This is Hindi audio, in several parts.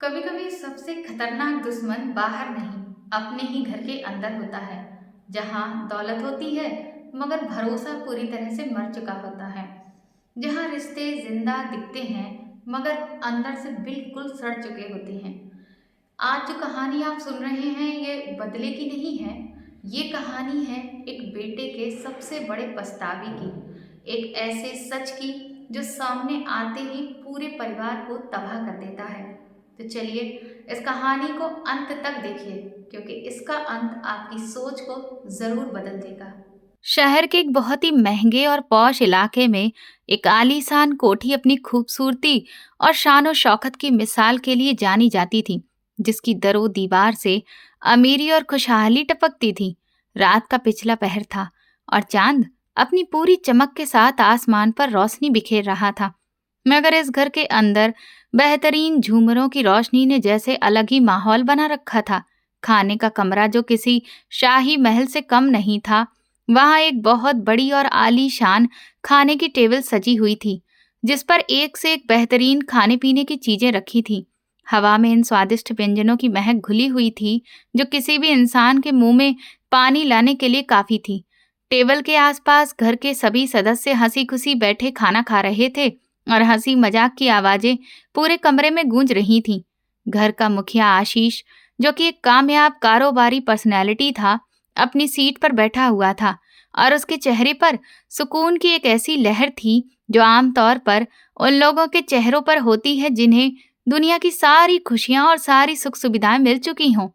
कभी कभी सबसे खतरनाक दुश्मन बाहर नहीं, अपने ही घर के अंदर होता है। जहाँ दौलत होती है मगर भरोसा पूरी तरह से मर चुका होता है। जहाँ रिश्ते जिंदा दिखते हैं मगर अंदर से बिल्कुल सड़ चुके होते हैं। आज जो कहानी आप सुन रहे हैं ये बदले की नहीं है। ये कहानी है एक बेटे के सबसे बड़े पछतावे की, एक ऐसे सच की जो सामने आते ही पूरे परिवार को तबाह कर देता है। तो चलिए इस कहानी को अंत तक देखिए, क्योंकि इसका अंत आपकी सोच को जरूर बदल देगा। शहर के एक बहुत ही महंगे और पॉश इलाके में एक आलीशान कोठी अपनी खूबसूरती और शान शौकत की मिसाल के लिए जानी जाती थी, जिसकी दरो दीवार से अमीरी और खुशहाली टपकती थी। रात का पिछला पहर था और चांद अपनी पूरी चमक के साथ आसमान पर रोशनी बिखेर रहा था। मगर इस घर के अंदर बेहतरीन झूमरों की रोशनी ने जैसे अलग ही माहौल बना रखा था। खाने का कमरा जो किसी शाही महल से कम नहीं था, वहां एक बहुत बड़ी और आलीशान खाने की टेबल सजी हुई थी, जिस पर एक से एक बेहतरीन खाने पीने की चीजें रखी थी। हवा में इन स्वादिष्ट व्यंजनों की महक घुली हुई थी, जो किसी भी इंसान के मुंह में पानी लाने के लिए काफी थी। टेबल के आसपास घर के सभी सदस्य हंसी खुशी बैठे खाना खा रहे थे और हंसी मजाक की आवाजें पूरे कमरे में गूंज रही थीं। घर का मुखिया आशीष, जो कि एक कामयाब कारोबारी पर्सनैलिटी था, अपनी सीट पर बैठा हुआ था और उसके चेहरे पर सुकून की एक ऐसी लहर थी जो आमतौर पर उन लोगों के चेहरों पर होती है जिन्हें दुनिया की सारी खुशियां और सारी सुख सुविधाएं मिल चुकी हों।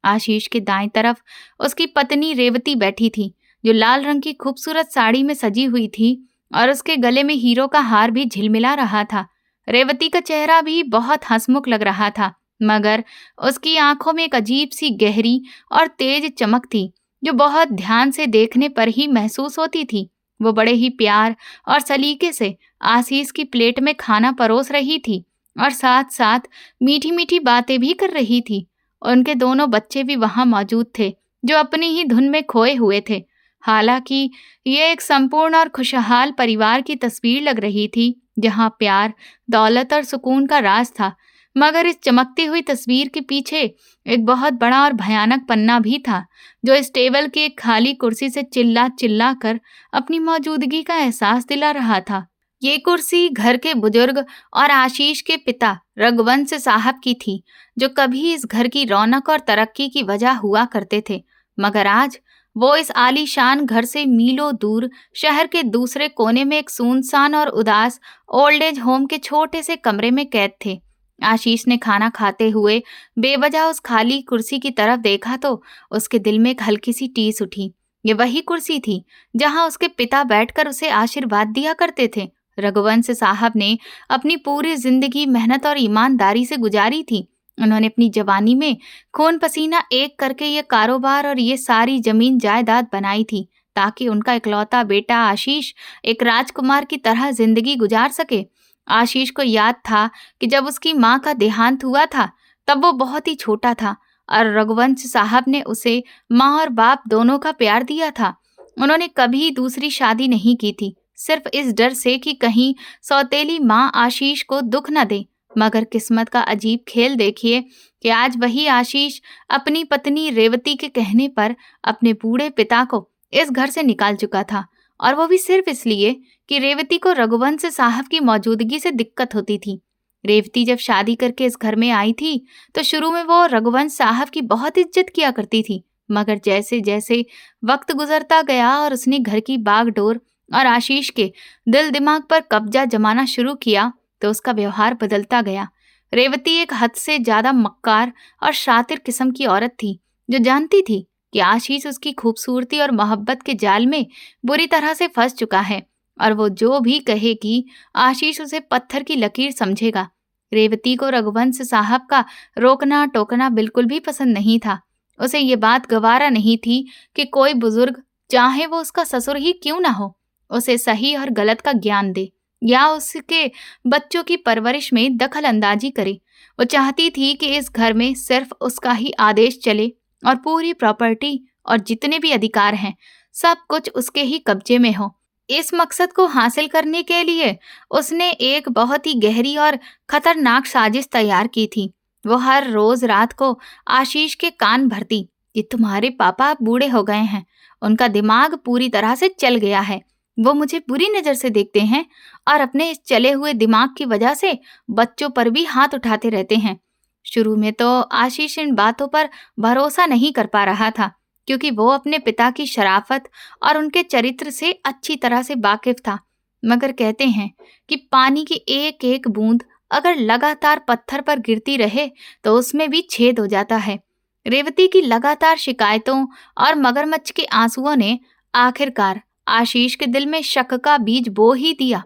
आशीष के दाईं तरफ उसकी पत्नी रेवती बैठी थी, जो लाल रंग की खूबसूरत साड़ी में सजी हुई थी और उसके गले में हीरों का हार भी झिलमिला रहा था। रेवती का चेहरा भी बहुत हंसमुख लग रहा था, मगर उसकी आंखों में एक अजीब सी गहरी और तेज चमक थी, जो बहुत ध्यान से देखने पर ही महसूस होती थी। वो बड़े ही प्यार और सलीके से आशीष की प्लेट में खाना परोस रही थी और साथ साथ मीठी मीठी बातें भी कर रही थी। उनके दोनों बच्चे भी वहां मौजूद थे, जो अपनी ही धुन में खोए हुए थे। हालांकि ये एक संपूर्ण और खुशहाल परिवार की तस्वीर लग रही थी, जहां प्यार, दौलत और सुकून का राज था। मगर इस चमकती हुई तस्वीर के पीछे एक बहुत बड़ा और भयानक पन्ना भी था, जो इस टेबल की एक खाली कुर्सी से चिल्ला चिल्ला कर अपनी मौजूदगी का एहसास दिला रहा था। ये कुर्सी घर के बुजुर्ग और आशीष के पिता रघुवंश साहब की थी, जो कभी इस घर की रौनक और तरक्की की वजह हुआ करते थे। मगर आज वो इस आलीशान घर से मीलों दूर शहर के दूसरे कोने में एक सुनसान और उदास ओल्ड एज होम के छोटे से कमरे में कैद थे। आशीष ने खाना खाते हुए बेवजह उस खाली कुर्सी की तरफ देखा तो उसके दिल में एक हल्की सी टीस उठी। ये वही कुर्सी थी जहां उसके पिता बैठकर उसे आशीर्वाद दिया करते थे। रघुवंश साहब ने अपनी पूरी जिंदगी मेहनत और ईमानदारी से गुजारी थी। उन्होंने अपनी जवानी में खून पसीना एक करके ये कारोबार और ये सारी जमीन जायदाद बनाई थी, ताकि उनका इकलौता बेटा आशीष एक राजकुमार की तरह जिंदगी गुजार सके। आशीष को याद था कि जब उसकी माँ का देहांत हुआ था, तब वो बहुत ही छोटा था और रघुवंश साहब ने उसे माँ और बाप दोनों का प्यार दिया था। उन्होंने कभी दूसरी शादी नहीं की थी, सिर्फ इस डर से कि कहीं सौतेली माँ आशीष को दुख न दे। मगर किस्मत का अजीब खेल देखिए कि आज वही आशीष अपनी पत्नी रेवती के कहने पर अपने बूढ़े पिता को इस घर से निकाल चुका था, और वो भी सिर्फ इसलिए कि रेवती को रघुवंश साहब की मौजूदगी से दिक्कत होती थी। रेवती जब शादी करके इस घर में आई थी तो शुरू में वो रघुवंश साहब की बहुत इज्जत किया करती थी, मगर जैसे जैसे वक्त गुजरता गया और उसने घर की बागडोर और आशीष के दिल दिमाग पर कब्जा जमाना शुरू किया, तो उसका व्यवहार बदलता गया। रेवती एक हद से ज्यादा मक्कार और शातिर किस्म की औरत थी, जो जानती थी कि आशीष उसकी खूबसूरती और मोहब्बत के जाल में बुरी तरह से फंस चुका है, और वो जो भी कहेगी आशीष उसे पत्थर की लकीर समझेगा। रेवती को रघुवंश साहब का रोकना टोकना बिल्कुल भी पसंद नहीं था। उसे ये बात गवारा नहीं थी कि कोई बुजुर्ग, चाहे वो उसका ससुर ही क्यों ना हो, उसे सही और गलत का ज्ञान दे या उसके बच्चों की परवरिश में दखल अंदाजी करे। वो चाहती थी कि इस घर में सिर्फ उसका ही आदेश चले और पूरी प्रॉपर्टी और जितने भी अधिकार हैं, सब कुछ उसके ही कब्जे में हो। इस मकसद को हासिल करने के लिए उसने एक बहुत ही गहरी और खतरनाक साजिश तैयार की थी। वो हर रोज रात को आशीष के कान भरती कि तुम्हारे पापा अब बूढ़े हो गए हैं, उनका दिमाग पूरी तरह से चल गया है, वो मुझे बुरी नजर से देखते हैं और अपने इस चले हुए दिमाग की वजह से बच्चों पर भी हाथ उठाते रहते हैं। शुरू में तो आशीष इन बातों पर भरोसा नहीं कर पा रहा था, क्योंकि वो अपने पिता की शराफत और उनके चरित्र से अच्छी तरह से वाकिफ था। मगर कहते हैं कि पानी की एक एक बूंद अगर लगातार पत्थर पर गिरती रहे तो उसमें भी छेद हो जाता है। रेवती की लगातार शिकायतों और मगरमच्छ के आंसुओं ने आखिरकार आशीष के दिल में शक का बीज बो ही दिया।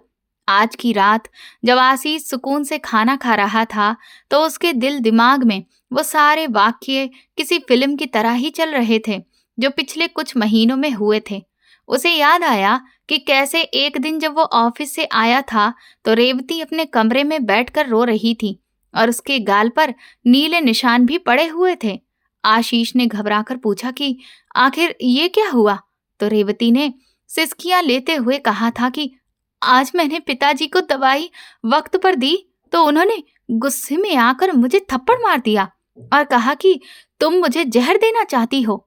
आज की रात जब आशीष सुकून से खाना खा रहा था तो उसके दिल दिमाग में वो सारे वाक्य किसी फिल्म की तरह ही चल रहे थे जो पिछले कुछ महीनों में हुए थे। उसे याद आया कि कैसे एक दिन जब वो ऑफिस से आया था तो रेवती अपने कमरे में बैठकर रो रही थी और उसके गाल पर नीले निशान भी पड़े हुए थे। आशीष ने घबराकर पूछा कि आखिर ये क्या हुआ? तो रेवती ने सिसकियां लेते हुए कहा था कि आज मैंने पिताजी को दवाई वक्त पर दी तो उन्होंने गुस्से में आकर मुझे थप्पड़ मार दिया और कहा कि तुम मुझे जहर देना चाहती हो।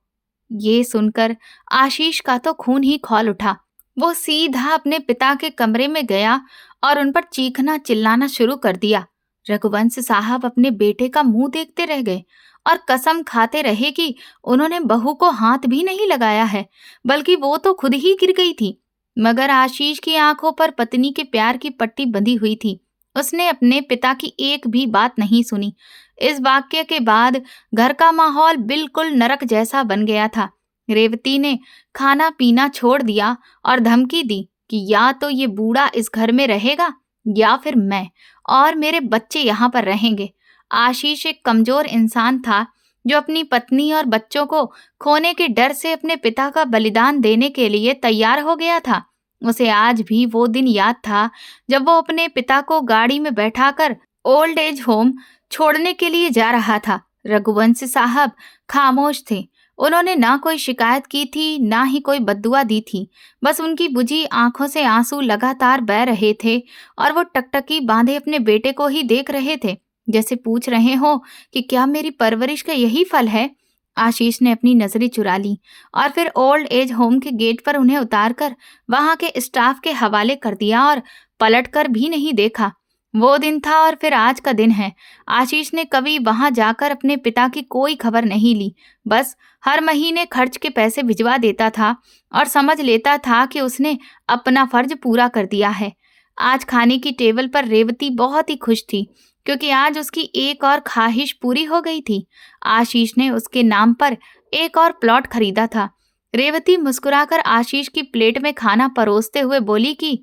ये सुनकर आशीष का तो खून ही खौल उठा। वो सीधा अपने पिता के कमरे में गया और उन पर चीखना चिल्लाना शुरू कर दिया। रघुवंश साहब अपने बेटे का मुंह देखते रह गए और कसम खाते रहे कि उन्होंने बहू को हाथ भी नहीं लगाया है, बल्कि वो तो खुद ही गिर गई थी। मगर आशीष की आंखों पर पत्नी के प्यार की पट्टी बंधी हुई थी। उसने अपने पिता की एक भी बात नहीं सुनी। इस वाक्य के बाद घर का माहौल बिल्कुल नरक जैसा बन गया था। रेवती ने खाना पीना छोड़ दिया और धमकी दी कि या तो ये बूढ़ा इस घर में रहेगा या फिर मैं और मेरे बच्चे यहाँ पर रहेंगे। आशीष एक कमजोर इंसान था जो अपनी पत्नी और बच्चों को खोने के डर से अपने पिता का बलिदान देने के लिए तैयार हो गया था। उसे आज भी वो दिन याद था जब वो अपने पिता को गाड़ी में बैठाकर ओल्ड एज होम छोड़ने के लिए जा रहा था। रघुवंश साहब खामोश थे। उन्होंने ना कोई शिकायत की थी, ना ही कोई बद्दुआ दी थी। बस उनकी बुझी आंखों से आंसू लगातार बह रहे थे और वो टकटकी बांधे अपने बेटे को ही देख रहे थे, जैसे पूछ रहे हो कि क्या मेरी परवरिश का यही फल है। आशीष ने अपनी नजरें चुरा ली और फिर ओल्ड एज होम के गेट पर उन्हें उतारकर वहां के स्टाफ के हवाले कर दिया और पलटकर भी नहीं देखा। वो दिन था और फिर आज का दिन है। आशीष ने कभी वहां जाकर अपने पिता की कोई खबर नहीं ली। बस हर महीने खर्च के पैसे भिजवा देता था और समझ लेता था कि उसने अपना फर्ज पूरा कर दिया है। आज खाने की टेबल पर रेवती बहुत ही खुश थी, क्योंकि आज उसकी एक और ख्वाहिश पूरी हो गई थी। आशीष ने उसके नाम पर एक और प्लॉट खरीदा था। रेवती मुस्कुराकर आशीष की प्लेट में खाना परोसते हुए बोली कि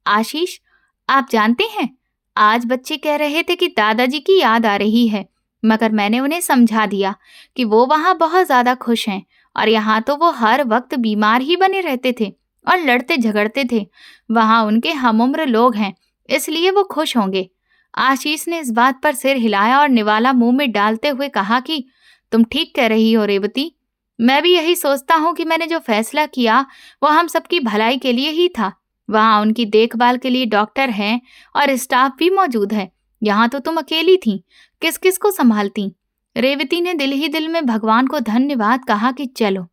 आशीष, आप जानते हैं, आज बच्चे कह रहे थे कि दादाजी की याद आ रही है, मगर मैंने उन्हें समझा दिया कि वो वहाँ बहुत ज्यादा खुश हैं और यहाँ तो वो हर वक्त बीमार ही बने रहते थे और लड़ते झगड़ते थे। वहाँ उनके हमउम्र लोग हैं, इसलिए वो खुश होंगे। आशीष ने इस बात पर सिर हिलाया और निवाला मुंह में डालते हुए कहा कि तुम ठीक कह रही हो रेवती। मैं भी यही सोचता हूँ कि मैंने जो फैसला किया वो हम सबकी भलाई के लिए ही था। वहाँ उनकी देखभाल के लिए डॉक्टर हैं और स्टाफ भी मौजूद है। यहाँ तो तुम अकेली थी, किस किस को संभालती। रेवती ने दिल ही दिल में भगवान को धन्यवाद कहा कि चलो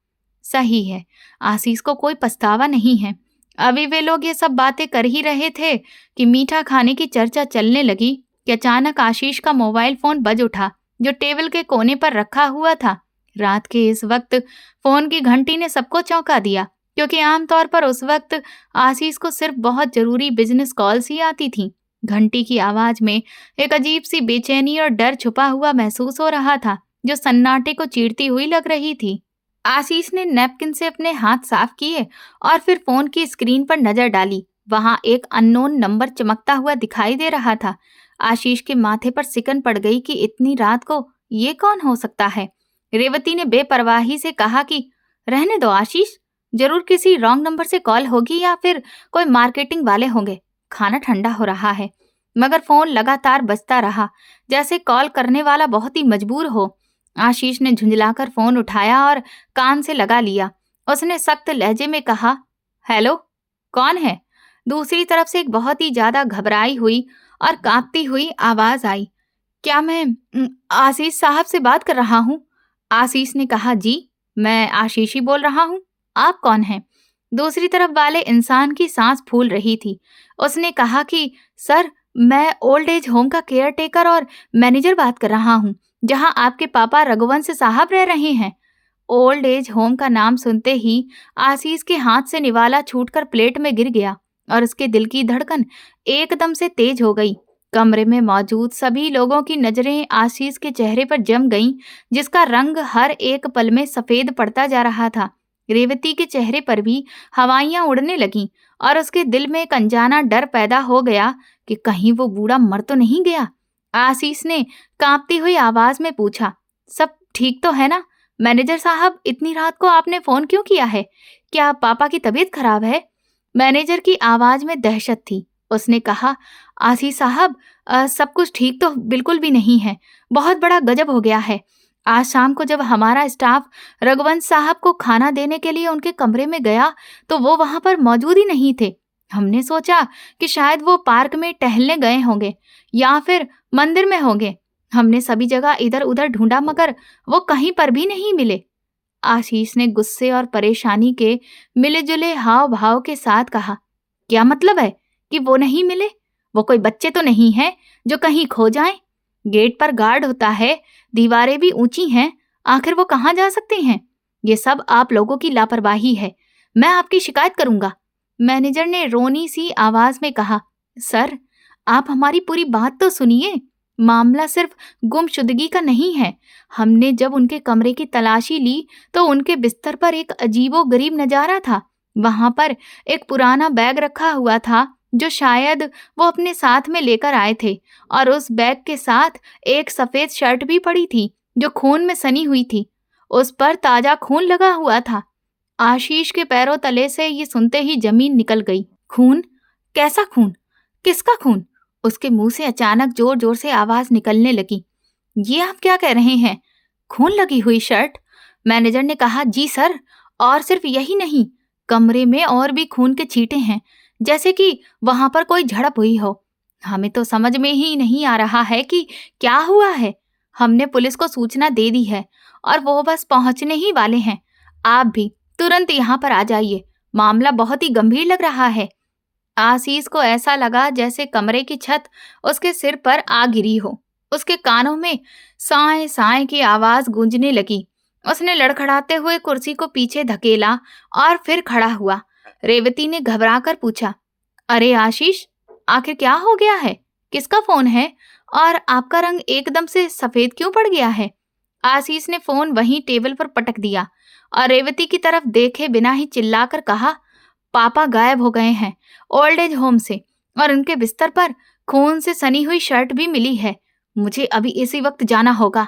सही है, आशीष को कोई पछतावा नहीं है। अभी वे लोग ये सब बातें कर ही रहे थे कि मीठा खाने की चर्चा चलने लगी कि अचानक आशीष का मोबाइल फोन बज उठा, जो टेबल के कोने पर रखा हुआ था। रात के इस वक्त फोन की घंटी ने सबको चौंका दिया, क्योंकि आमतौर पर उस वक्त आशीष को सिर्फ बहुत जरूरी बिजनेस कॉल्स ही आती थी। घंटी की आवाज में एक अजीब सी बेचैनी और डर छुपा हुआ महसूस हो रहा था, जो सन्नाटे को चीरती हुई लग रही थी। आशीष ने नैपकिन से अपने हाथ साफ किए और फिर फोन की स्क्रीन पर नजर डाली। वहां एक अननोन नंबर चमकता हुआ दिखाई दे रहा था। आशीष के माथे पर सिकन पड़ गई कि इतनी रात को ये कौन हो सकता है। रेवती ने बेपरवाही से कहा कि रहने दो आशीष, जरूर किसी रॉन्ग नंबर से कॉल होगी या फिर कोई मार्केटिंग वाले होंगे। खाना ठंडा हो रहा है। मगर फोन लगातार बजता रहा, जैसे कॉल करने वाला बहुत ही मजबूर हो। आशीष ने झुंझलाकर फोन उठाया और कान से लगा लिया। उसने सख्त लहजे में कहा, हेलो, कौन है? दूसरी तरफ से एक बहुत ही ज्यादा घबराई हुई और कांपती हुई आवाज आई, क्या मैं आशीष साहब से बात कर रहा हूँ? आशीष ने कहा, जी, मैं आशीष ही बोल रहा हूँ। आप कौन हैं? दूसरी तरफ वाले इंसान की सांस फूल रही थी। उसने कहा कि सर, मैं ओल्ड एज होम का केयर टेकर और मैनेजर बात कर रहा हूँ, जहाँ आपके पापा रघुवंश साहब रह रहे हैं। ओल्ड एज होम का नाम सुनते ही आशीष के हाथ से निवाला छूटकर प्लेट में गिर गया और उसके दिल की धड़कन एकदम से तेज हो गई। कमरे में मौजूद सभी लोगों की नजरें आशीष के चेहरे पर जम गईं, जिसका रंग हर एक पल में सफेद पड़ता जा रहा था। रेवती के चेहरे पर भी हवाइयां उड़ने लगीं और उसके दिल में एक अनजाना डर पैदा हो गया कि कहीं वो बूढ़ा मर तो नहीं गया। आशीष ने कांपती हुई आवाज में पूछा, सब ठीक तो है ना? मैनेजर साहब, इतनी रात को आपने फोन क्यों किया है? क्या पापा की तबीयत खराब है? मैनेजर की आवाज में दहशत थी। उसने कहा, आशीष साहब, सब कुछ ठीक तो बिल्कुल भी नहीं है। बहुत बड़ा गजब हो गया है। आज शाम को जब हमारा स्टाफ रघुवंश साहब को खाना देने के लिए उनके कमरे में गया तो वो वहां पर मौजूद ही नहीं थे। हमने सोचा कि शायद वो पार्क में टहलने गए होंगे या फिर मंदिर में होंगे। हमने सभी जगह इधर उधर ढूंढा मगर वो कहीं पर भी नहीं मिले। आशीष ने गुस्से और परेशानी के मिले जुले हाव भाव के साथ कहा, क्या मतलब है कि वो नहीं मिले? वो कोई बच्चे तो नहीं हैं जो कहीं खो जाएं? गेट पर गार्ड होता है, दीवारें भी ऊंची हैं, आखिर वो कहाँ जा सकते हैं? ये सब आप लोगों की लापरवाही है। मैं आपकी शिकायत करूंगा। मैनेजर ने रोनी सी आवाज में कहा, सर, आप हमारी पूरी बात तो सुनिए। मामला सिर्फ गुमशुदगी का नहीं है। हमने जब उनके कमरे की तलाशी ली तो उनके बिस्तर पर एक अजीबो-गरीब नजारा था। वहां पर एक पुराना बैग रखा हुआ था जो शायद वो अपने साथ में लेकर आए थे, और उस बैग के साथ एक सफेद शर्ट भी पड़ी थी जो खून में सनी हुई थी। उस पर ताजा खून लगा हुआ था। आशीष के पैरों तले से ये सुनते ही जमीन निकल गई। खून? कैसा खून? किसका खून? उसके मुंह से अचानक जोर जोर से आवाज निकलने लगी। ये आप क्या कह रहे हैं? खून लगी हुई शर्ट? मैनेजर ने कहा, जी सर, और सिर्फ यही नहीं, कमरे में और भी खून के छींटे हैं, जैसे कि वहां पर कोई झड़प हुई हो। हमें तो समझ में ही नहीं आ रहा है कि क्या हुआ है। हमने पुलिस को सूचना दे दी है और वो बस पहुंचने ही वाले हैं। आप भी तुरंत यहाँ पर आ जाइए। मामला बहुत ही गंभीर लग रहा है। आशीष को ऐसा लगा जैसे कमरे की छत उसके सिर पर आ गिरी हो। उसके कानों में साए साए की आवाज गूंजने लगी। उसने लड़खड़ाते हुए कुर्सी को पीछे धकेला और फिर खड़ा हुआ। रेवती ने घबराकर पूछा, अरे आशीष, आखिर क्या हो गया है? किसका फोन है और आपका रंग एकदम से सफेद क्यों पड़ गया है? आशीष ने फोन वहीं टेबल पर पटक दिया और रेवती की तरफ देखे बिना ही चिल्लाकर कहा, पापा गायब हो गए हैं ओल्ड एज होम से, और उनके बिस्तर पर खून से सनी हुई शर्ट भी मिली है। मुझे अभी इसी वक्त जाना होगा।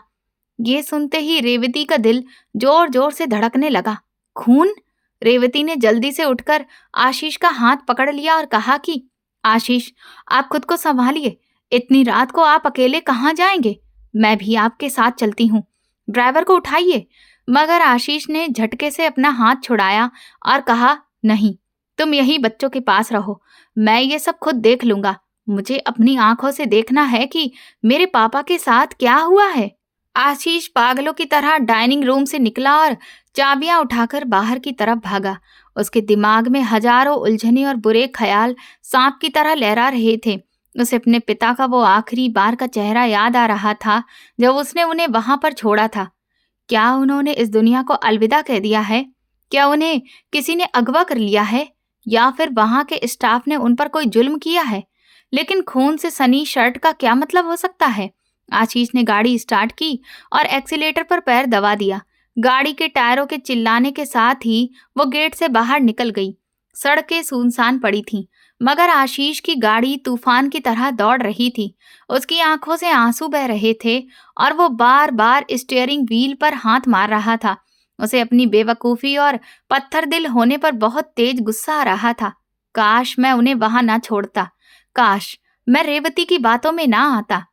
ये सुनते ही रेवती का दिल जोर जोर से धड़कने लगा। खून? रेवती ने जल्दी से उठकर आशीष का हाथ पकड़ लिया और कहा कि आशीष, आप खुद को संभालिए। इतनी रात को आप अकेले कहाँ जाएंगे? मैं भी आपके साथ चलती हूँ। ड्राइवर को उठाइए। मगर आशीष ने झटके से अपना हाथ छुड़ाया और कहा, नहीं, तुम यही बच्चों के पास रहो। मैं ये सब खुद देख लूंगा। मुझे अपनी आंखों से देखना है कि मेरे पापा के साथ क्या हुआ है। आशीष पागलों की तरह डाइनिंग रूम से निकला और चाबियां उठाकर बाहर की तरफ भागा। उसके दिमाग में हजारों उलझने और बुरे ख्याल सांप की तरह लहरा रहे थे। उसे अपने पिता का वो आखिरी बार का चेहरा याद आ रहा था जब उसने उन्हें वहां पर छोड़ा था। क्या उन्होंने इस दुनिया को अलविदा कह दिया है? क्या उन्हें किसी ने अगवा कर लिया है, या फिर वहां के स्टाफ ने उन पर कोई जुल्म किया है? लेकिन खून से सनी शर्ट का क्या मतलब हो सकता है? आशीष ने गाड़ी स्टार्ट की और एक्सीलेटर पर पैर दबा दिया। गाड़ी के टायरों के चिल्लाने के साथ ही वो गेट से बाहर निकल गई। सड़कें सुनसान पड़ी थीं, मगर आशीष की गाड़ी तूफान की तरह दौड़ रही थी। उसकी आंखों से आंसू बह रहे थे और वो बार बार स्टीयरिंग व्हील पर हाथ मार रहा था। उसे अपनी बेवकूफ़ी और पत्थर दिल होने पर बहुत तेज गुस्सा आ रहा था। काश मैं उन्हें वहां ना छोड़ता। काश मैं रेवती की बातों में ना आता।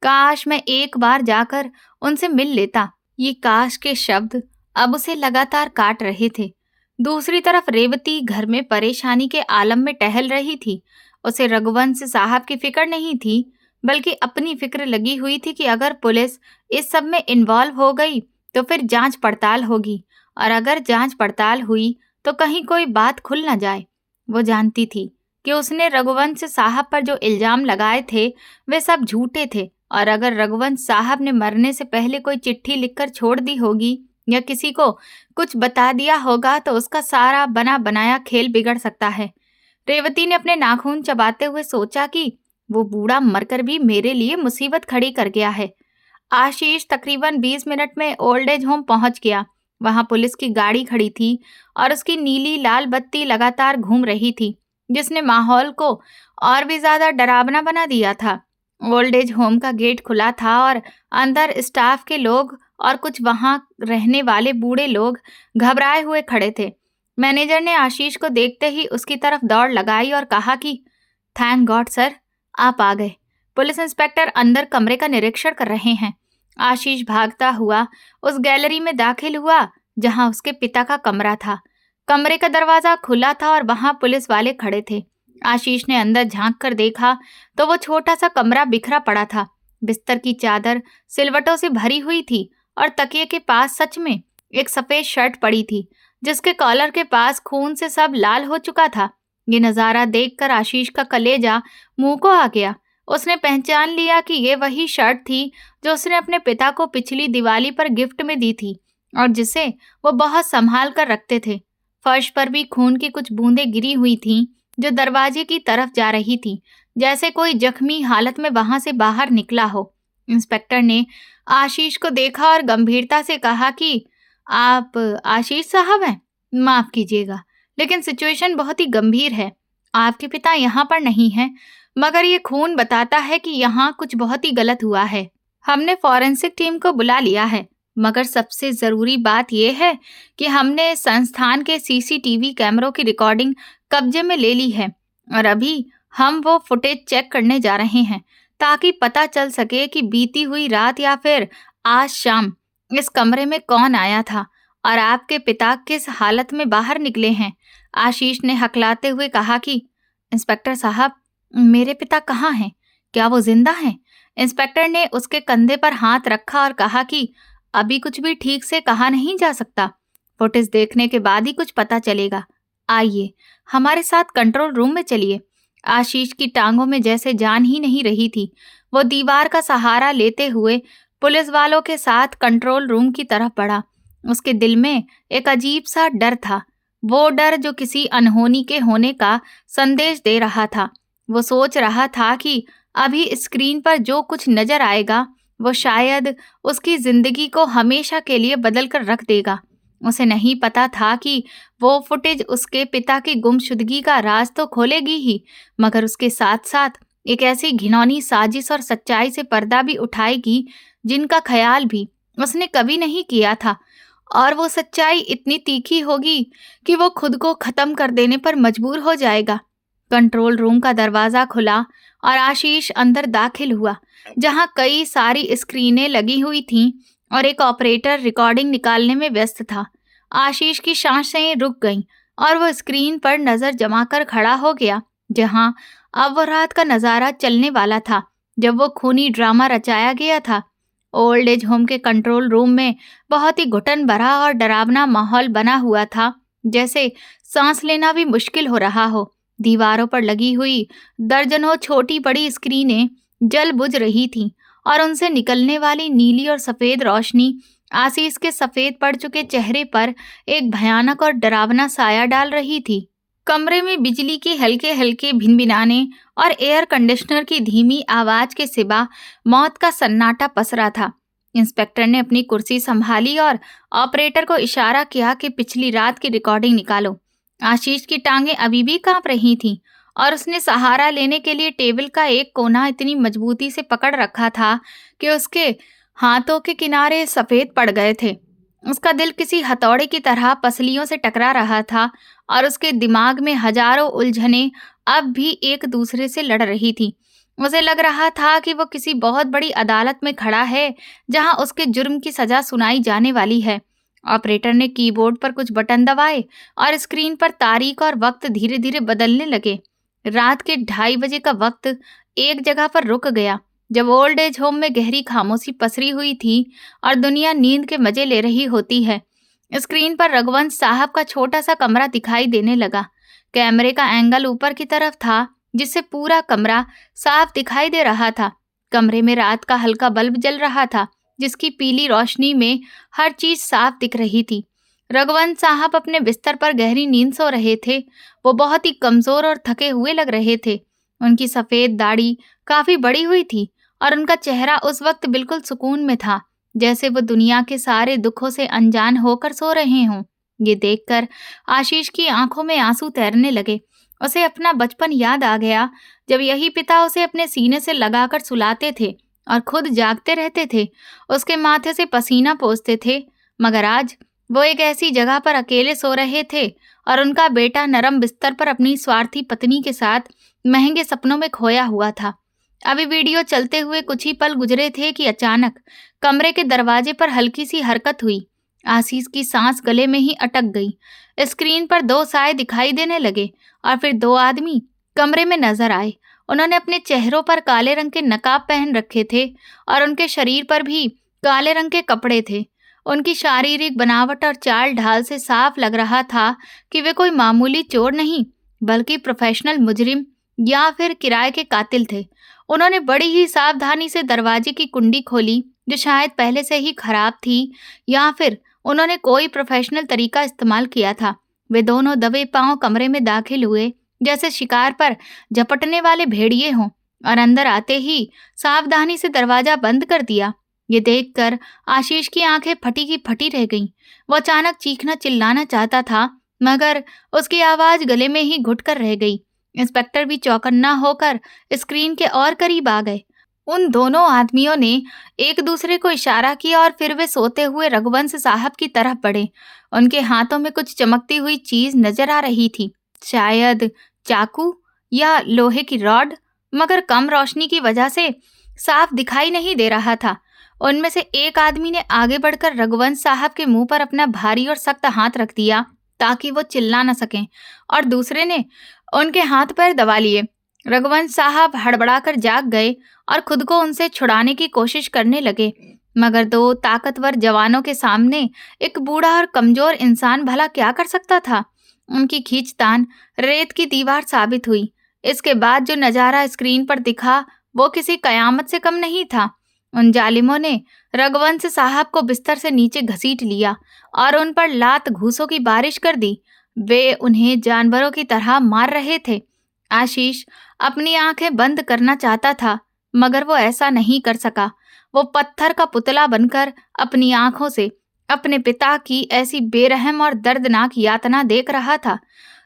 काश मैं एक बार जाकर उनसे मिल लेता। ये काश के शब्द अब उसे लगातार काट रहे थे। दूसरी तरफ रेवती घर में परेशानी के आलम में टहल रही थी। उसे रघुवंश साहब की फिक्र नहीं थी, बल्कि अपनी फिक्र लगी हुई थी कि अगर पुलिस इस सब में इन्वॉल्व हो गई तो फिर जांच पड़ताल होगी, और अगर जांच पड़ताल हुई तो कहीं कोई बात खुल न जाए। वो जानती थी कि उसने रघुवंश साहब पर जो इल्जाम लगाए थे वे सब झूठे थे, और अगर रघुवंश साहब ने मरने से पहले कोई चिट्ठी लिखकर छोड़ दी होगी या किसी को कुछ बता दिया होगा तो उसका सारा बना बनाया खेल बिगड़ सकता है। रेवती ने अपने नाखून चबाते हुए सोचा कि वो बूढ़ा मरकर भी मेरे लिए मुसीबत खड़ी कर गया है। आशीष तकरीबन 20 मिनट में ओल्ड एज होम पहुंच गया। वहां पुलिस की गाड़ी खड़ी थी और उसकी नीली लाल बत्ती लगातार घूम रही थी, जिसने माहौल को और भी ज्यादा डरावना बना दिया था। ओल्ड एज होम का गेट खुला था और अंदर स्टाफ के लोग और कुछ वहां रहने वाले बूढ़े लोग घबराए हुए खड़े थे। मैनेजर ने आशीष को देखते ही उसकी तरफ दौड़ लगाई और कहा कि थैंक गॉड सर, आप आ गए। पुलिस इंस्पेक्टर अंदर कमरे का निरीक्षण कर रहे हैं। आशीष भागता हुआ उस गैलरी में दाखिल हुआ जहां उसके पिता का कमरा था। कमरे का दरवाजा खुला था और वहां पुलिस वाले खड़े थे। आशीष ने अंदर झांक कर देखा तो वो छोटा सा कमरा बिखरा पड़ा था। बिस्तर की चादर सिलवटों से भरी हुई थी और तकिए के पास सच में एक सफेद शर्ट पड़ी थी, जिसके कॉलर के पास खून से सब लाल हो चुका था। ये नजारा देखकर आशीष का कलेजा मुंह को आ गया। उसने पहचान लिया कि ये वही शर्ट थी जो उसने अपने पिता को पिछली दिवाली पर गिफ्ट में दी थी और जिसे वो बहुत संभाल कर रखते थे। फर्श पर भी खून की कुछ बूंदें गिरी हुई थीं जो दरवाजे की तरफ जा रही थी, जैसे कोई जख्मी हालत में वहां से बाहर निकला हो। इंस्पेक्टर ने आशीष को देखा और गंभीरता से कहा कि आप आशीष साहब हैं? माफ कीजिएगा, लेकिन सिचुएशन बहुत ही गंभीर है। आपके पिता यहाँ पर नहीं हैं, मगर ये खून बताता है कि यहाँ कुछ बहुत ही गलत हुआ है। हमने फॉरेंसिक टीम को बुला लिया है, मगर सबसे जरूरी बात यह है कि हमने संस्थान के सीसीटीवी कैमरों की रिकॉर्डिंग कब्जे में ले ली है और अभी हम वो फुटेज चेक करने जा रहे हैं ताकि पता चल सके कि बीती हुई रात या फिर आज शाम इस कमरे में कौन आया था और आपके पिता किस हालत में बाहर निकले हैं। आशीष ने हकलाते हुए कहा कि इंस्पेक्टर साहब, मेरे पिता कहाँ हैं? क्या वो जिंदा हैं? इंस्पेक्टर ने उसके कंधे पर हाथ रखा और कहा कि अभी कुछ भी ठीक से कहा नहीं जा सकता। फुटेज देखने के बाद ही कुछ पता चलेगा। आइए हमारे साथ कंट्रोल रूम में चलिए। आशीष की टांगों में जैसे जान ही नहीं रही थी। वो दीवार का सहारा लेते हुए पुलिस वालों के साथ कंट्रोल रूम की तरफ बढ़ा। उसके दिल में एक अजीब सा डर था, वो डर जो किसी अनहोनी के होने का संदेश दे रहा था। वो सोच रहा था कि अभी स्क्रीन पर जो कुछ नजर आएगा वो शायद उसकी जिंदगी को हमेशा के लिए बदल कर रख देगा। उसे नहीं पता था कि वो फुटेज उसके पिता की गुमशुदगी का राज तो खोलेगी ही, मगर उसके साथ साथ एक ऐसी घिनौनी साजिश और सच्चाई से पर्दा भी उठाएगी जिनका ख्याल भी उसने कभी नहीं किया था। और वो सच्चाई इतनी तीखी होगी कि वो खुद को खत्म कर देने पर मजबूर हो जाएगा। कंट्रोल रूम का दरवाजा खुला और आशीष अंदर दाखिल हुआ, जहां कई सारी स्क्रीनें लगी हुई थीं और एक ऑपरेटर रिकॉर्डिंग निकालने में व्यस्त था। आशीष की सांसें रुक गईं और वो स्क्रीन पर नजर जमाकर खड़ा हो गया, जहां अब वो रात का नजारा चलने वाला था जब वो खूनी ड्रामा रचाया गया था। ओल्ड एज होम के कंट्रोल रूम में बहुत ही घुटन भरा और डरावना माहौल बना हुआ था, जैसे सांस लेना भी मुश्किल हो रहा हो। दीवारों पर लगी हुई दर्जनों छोटी बड़ी स्क्रीनें जल बुझ रही थीं और उनसे निकलने वाली नीली और सफेद रोशनी आशीष के सफेद पड़ चुके चेहरे पर एक भयानक और डरावना साया डाल रही थी। कमरे में बिजली के हल्के हल्के भिनभिनाने और एयर कंडीशनर की धीमी आवाज के सिवा मौत का सन्नाटा पसरा था। इंस्पेक्टर ने अपनी कुर्सी संभाली और ऑपरेटर को इशारा किया कि पिछली रात की रिकॉर्डिंग निकालो। आशीष की टांगें अभी भी कांप रही थीं और उसने सहारा लेने के लिए टेबल का एक कोना इतनी मजबूती से पकड़ रखा था कि उसके हाथों के किनारे सफेद पड़ गए थे। उसका दिल किसी हथौड़े की तरह पसलियों से टकरा रहा था और उसके दिमाग में हजारों उलझनें अब भी एक दूसरे से लड़ रही थी। उसे लग रहा था कि वो किसी बहुत बड़ी अदालत में खड़ा है जहां उसके जुर्म की सजा सुनाई जाने वाली है। ऑपरेटर ने कीबोर्ड पर कुछ बटन दबाए और स्क्रीन पर तारीख और वक्त धीरे धीरे बदलने लगे। रात के 2:30 बजे का वक्त एक जगह पर रुक गया जब ओल्ड एज होम में गहरी खामोशी पसरी हुई थी और दुनिया नींद के मजे ले रही होती है। स्क्रीन पर रघुवंश साहब का छोटा सा कमरा दिखाई देने लगा। कैमरे का एंगल ऊपर की तरफ था, जिससे पूरा कमरा साफ दिखाई दे रहा था। कमरे में रात का हल्का बल्ब जल रहा था, जिसकी पीली रोशनी में हर चीज साफ दिख रही थी। रघुवंश साहब अपने बिस्तर पर गहरी नींद सो रहे थे। वो बहुत ही कमजोर और थके हुए लग रहे थे। उनकी सफेद दाढ़ी काफी बड़ी हुई थी और उनका चेहरा उस वक्त बिल्कुल सुकून में था, जैसे वो दुनिया के सारे दुखों से अनजान होकर सो रहे हों। ये देखकर आशीष की आंखों में आंसू तैरने लगे। उसे अपना बचपन याद आ गया, जब यही पिता उसे अपने सीने से लगाकर सुलाते थे और खुद जागते रहते थे, उसके माथे से पसीना पोंछते थे। मगर आज वो एक ऐसी जगह पर अकेले सो रहे थे और उनका बेटा नरम बिस्तर पर अपनी स्वार्थी पत्नी के साथ महंगे सपनों में खोया हुआ था। अभी वीडियो चलते हुए कुछ ही पल गुजरे थे कि अचानक कमरे के दरवाजे पर हल्की सी हरकत हुई। आशीष की सांस गले में ही अटक गई। स्क्रीन पर 2 साए दिखाई देने लगे और फिर 2 आदमी कमरे में नजर आए। उन्होंने अपने चेहरों पर काले रंग के नकाब पहन रखे थे और उनके शरीर पर भी काले रंग के कपड़े थे। उनकी शारीरिक बनावट और चाल ढाल से साफ लग रहा था कि वे कोई मामूली चोर नहीं, बल्कि प्रोफेशनल मुजरिम या फिर किराए के कातिल थे। उन्होंने बड़ी ही सावधानी से दरवाजे की कुंडी खोली, जो शायद पहले से ही खराब थी, या फिर उन्होंने कोई प्रोफेशनल तरीका इस्तेमाल किया था। वे दोनों दबे पांव कमरे में दाखिल हुए, जैसे शिकार पर झपटने वाले भेड़िए हों, और अंदर आते ही सावधानी से दरवाजा बंद कर दिया। ये देखकर आशीष की आंखें फटी की फटी रह गईं। वो अचानक चीखना चिल्लाना चाहता था, मगर उसकी आवाज गले में ही घुटकर रह गई। इंस्पेक्टर भी चौकन्ना होकर स्क्रीन के और करीब आ गए। उन दोनों आदमियों ने एक दूसरे को इशारा किया और फिर वे सोते हुए रघुवंश साहब की तरफ बढ़े। उनके हाथों में कुछ चमकती हुई चीज नजर आ रही थी, शायद चाकू या लोहे की रॉड, मगर कम रोशनी की वजह से साफ दिखाई नहीं दे रहा था। उनमें से एक आदमी ने आगे बढ़कर रघुवंश साहब के मुंह पर अपना भारी और सख्त हाथ रख दिया ताकि वो चिल्ला न सकें, और दूसरे ने उनके हाथ पैर दबा लिए। रघुवंश साहब हड़बड़ाकर जाग गए और खुद को उनसे छुड़ाने की कोशिश करने लगे, मगर 2 ताकतवर जवानों के सामने एक बूढ़ा और कमजोर इंसान भला क्या कर सकता था। उनकी खींचतान रेत की दीवार साबित हुई। इसके बाद जो नजारा स्क्रीन पर दिखा वो किसी कयामत से कम नहीं था। उन जालिमों ने रघुवंश साहब को बिस्तर से नीचे घसीट लिया और उन पर लात घूसों की बारिश कर दी। वे उन्हें जानवरों की तरह मार रहे थे। आशीष अपनी आंखें बंद करना चाहता था, मगर वो ऐसा नहीं कर सका। वो पत्थर का पुतला बनकर अपनी आंखों से अपने पिता की ऐसी बेरहम और दर्दनाक यातना देख रहा था।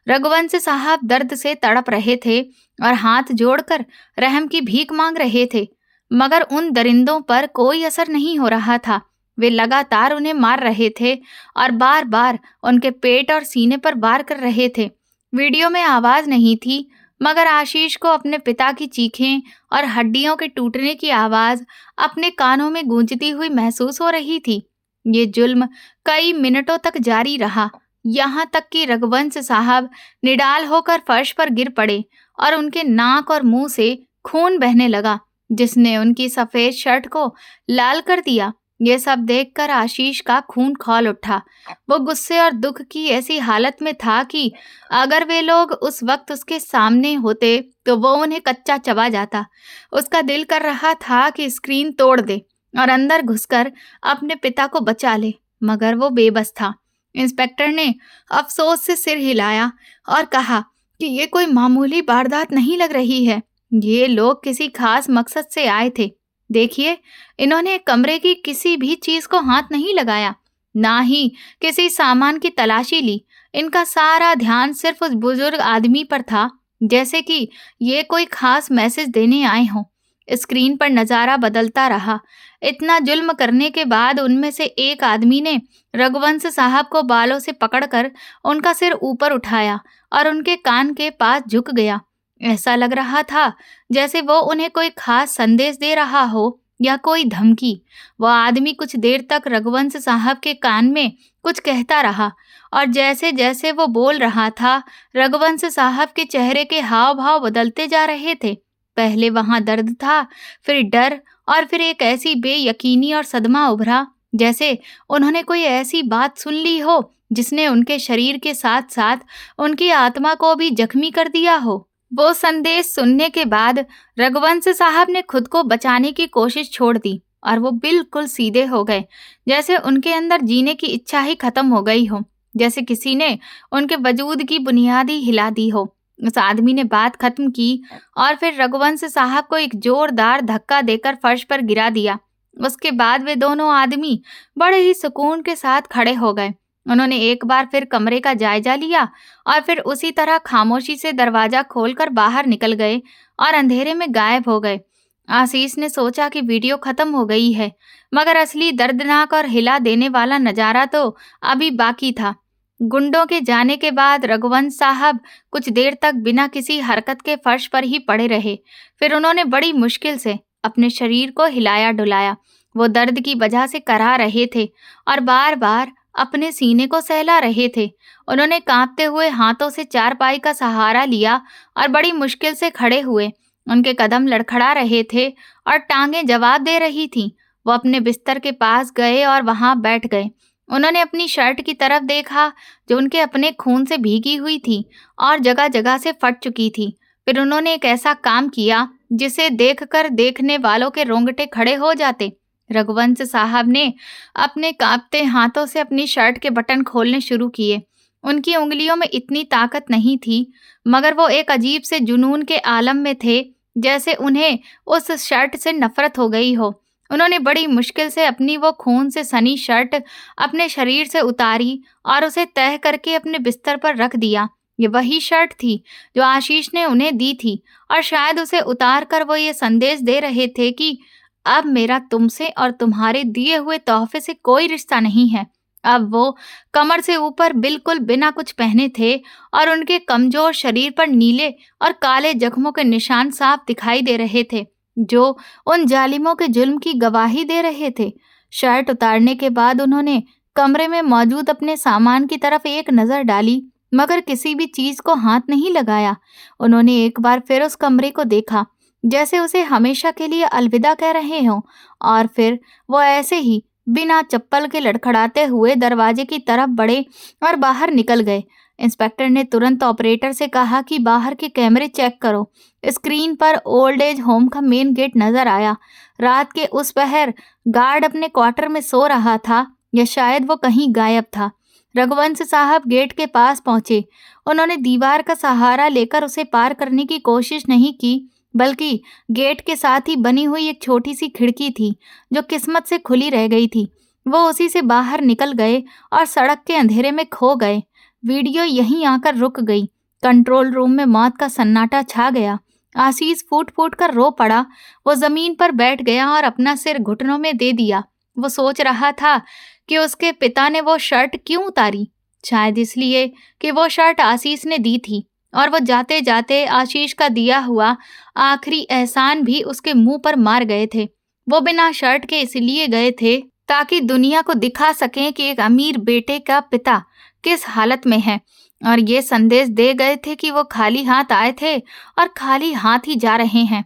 रघुवंश साहब दर्द से तड़प रहे थे और हाथ जोड़कर रहम की भीख मांग रहे थे, मगर उन दरिंदों पर कोई असर नहीं हो रहा था। वे लगातार उन्हें मार रहे थे और बार बार उनके पेट और सीने पर वार कर रहे थे। वीडियो में आवाज नहीं थी, मगर आशीष को अपने पिता की चीखें और हड्डियों के टूटने की आवाज अपने कानों में गूंजती हुई महसूस हो रही थी। ये जुल्म कई मिनटों तक जारी रहा, यहाँ तक कि रघुवंश साहब निडाल होकर फर्श पर गिर पड़े और उनके नाक और मुंह से खून बहने लगा, जिसने उनकी सफेद शर्ट को लाल कर दिया। ये सब देखकर आशीष का खून खौल उठा। वो गुस्से और दुख की ऐसी हालत में था कि अगर वे लोग उस वक्त उसके सामने होते तो वो उन्हें कच्चा चबा जाता। उसका दिल कर रहा था कि स्क्रीन तोड़ दे और अंदर घुसकर अपने पिता को बचा ले, मगर वो बेबस था। इंस्पेक्टर ने अफसोस से सिर हिलाया और कहा कि ये कोई मामूली वारदात नहीं लग रही है। ये लोग किसी खास मकसद से आए थे। देखिए, इन्होंने कमरे की किसी भी चीज को हाथ नहीं लगाया, ना ही किसी सामान की तलाशी ली। इनका सारा ध्यान सिर्फ उस बुजुर्ग आदमी पर था, जैसे कि ये कोई खास मैसेज देने आए हों। स्क्रीन पर नजारा बदलता रहा। इतना जुल्म करने के बाद उनमें से एक आदमी ने रघुवंश साहब को बालों से पकड़कर उनका सिर ऊपर उठाया और उनके कान के पास झुक गया। ऐसा लग रहा था जैसे वो उन्हें कोई खास संदेश दे रहा हो या कोई धमकी। वह आदमी कुछ देर तक रघुवंश साहब के कान में कुछ कहता रहा, और जैसे जैसे वो बोल रहा था, रघुवंश साहब के चेहरे के हाव भाव बदलते जा रहे थे। पहले वहां दर्द था, फिर डर, और फिर एक ऐसी बेयकीनी और सदमा उभरा, जैसे उन्होंने कोई ऐसी बात सुन ली हो जिसने उनके शरीर के साथ साथ उनकी आत्मा को भी जख्मी कर दिया हो। वो संदेश सुनने के बाद रघुवंश साहब ने खुद को बचाने की कोशिश छोड़ दी और वो बिल्कुल सीधे हो गए, जैसे उनके अंदर जीने की इच्छा ही खत्म हो गई हो, जैसे किसी ने उनके वजूद की बुनियादी हिला दी हो। उस आदमी ने बात खत्म की और फिर रघुवंश साहब को एक जोरदार धक्का देकर फर्श पर गिरा दिया। उसके बाद वे दोनों आदमी बड़े ही सुकून के साथ खड़े हो गए। उन्होंने एक बार फिर कमरे का जायजा लिया और फिर उसी तरह खामोशी से दरवाजा खोलकर बाहर निकल गए और अंधेरे में गायब हो गए। आशीष ने सोचा कि वीडियो खत्म हो गई है, मगर असली दर्दनाक और हिला देने वाला नजारा तो अभी बाकी था। गुंडों के जाने के बाद रघुवंश साहब कुछ देर तक बिना किसी हरकत के फर्श पर ही पड़े रहे। फिर उन्होंने बड़ी मुश्किल से अपने शरीर को हिलाया डुलाया। वो दर्द की वजह से कराह रहे थे और बार बार अपने सीने को सहला रहे थे। उन्होंने कांपते हुए हाथों से चारपाई का सहारा लिया और बड़ी मुश्किल से खड़े हुए। उनके कदम लड़खड़ा रहे थे और टांगें जवाब दे रही थीं। वो अपने बिस्तर के पास गए और वहां बैठ गए। उन्होंने अपनी शर्ट की तरफ देखा, जो उनके अपने खून से भीगी हुई थी और जगह जगह से फट चुकी थी। फिर उन्होंने एक ऐसा काम किया जिसे देखकर देखने वालों के रोंगटे खड़े हो जाते। रघुवंश साहब ने अपने कांपते हाथों से अपनी शर्ट के बटन खोलने शुरू किए। उनकी उंगलियों में इतनी ताकत नहीं थी, मगर वो एक अजीब से जुनून के आलम में थे, जैसे उन्हें उस शर्ट से नफरत हो गई हो। उन्होंने बड़ी मुश्किल से अपनी वो खून से सनी शर्ट अपने शरीर से उतारी और उसे तह करके अपने बिस्तर पर रख दिया। ये वही शर्ट थी जो आशीष ने उन्हें दी थी और शायद उसे उतार कर वो ये संदेश दे रहे थे कि अब मेरा तुमसे और तुम्हारे दिए हुए तोहफे से कोई रिश्ता नहीं है। अब वो कमर से ऊपर बिल्कुल बिना कुछ पहने थे और उनके कमजोर शरीर पर नीले और काले जख्मों के निशान साफ दिखाई दे रहे थे, जो उन जालिमों के जुल्म की गवाही दे रहे थे। शर्ट उतारने के बाद उन्होंने कमरे में मौजूद अपने सामान की तरफ एक नजर डाली, मगर किसी भी चीज को हाथ नहीं लगाया। उन्होंने एक बार फिर उस कमरे को देखा, जैसे उसे हमेशा के लिए अलविदा कह रहे हों, और फिर वो ऐसे ही बिना चप्पल के लड़खड़ाते हुए दरवाजे की तरफ बढ़े और बाहर निकल गए। इंस्पेक्टर ने तुरंत ऑपरेटर से कहा कि बाहर के कैमरे चेक करो। स्क्रीन पर ओल्ड एज होम का मेन गेट नजर आया। रात के उस पहर गार्ड अपने क्वार्टर में सो रहा था या शायद वो कहीं गायब था। रघुवंश साहब गेट के पास पहुंचे। उन्होंने दीवार का सहारा लेकर उसे पार करने की कोशिश नहीं की, बल्कि गेट के साथ ही बनी हुई एक छोटी सी खिड़की थी जो किस्मत से खुली रह गई थी। वो उसी से बाहर निकल गए और सड़क के अंधेरे में खो गए। वीडियो यहीं आकर रुक गई। कंट्रोल रूम में मौत का सन्नाटा छा गया। आशीष फूट फूट कर रो पड़ा। वो जमीन पर बैठ गया और अपना सिर घुटनों में दे दिया। वो सोच रहा था कि उसके पिता ने वो शर्ट क्यों उतारी। शायद इसलिए कि वो शर्ट आशीष ने दी थी और वो जाते जाते आशीष का दिया हुआ आखिरी एहसान भी उसके मुंह पर मार गए थे। वो बिना शर्ट के इसलिए गए थे ताकि दुनिया को दिखा सकें कि एक अमीर बेटे का पिता किस हालत में है, और ये संदेश दे गए थे कि वो खाली हाथ आए थे और खाली हाथ ही जा रहे हैं।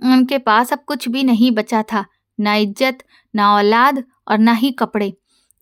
उनके पास अब कुछ भी नहीं बचा था, ना इज्जत, ना औलाद और ना ही कपड़े।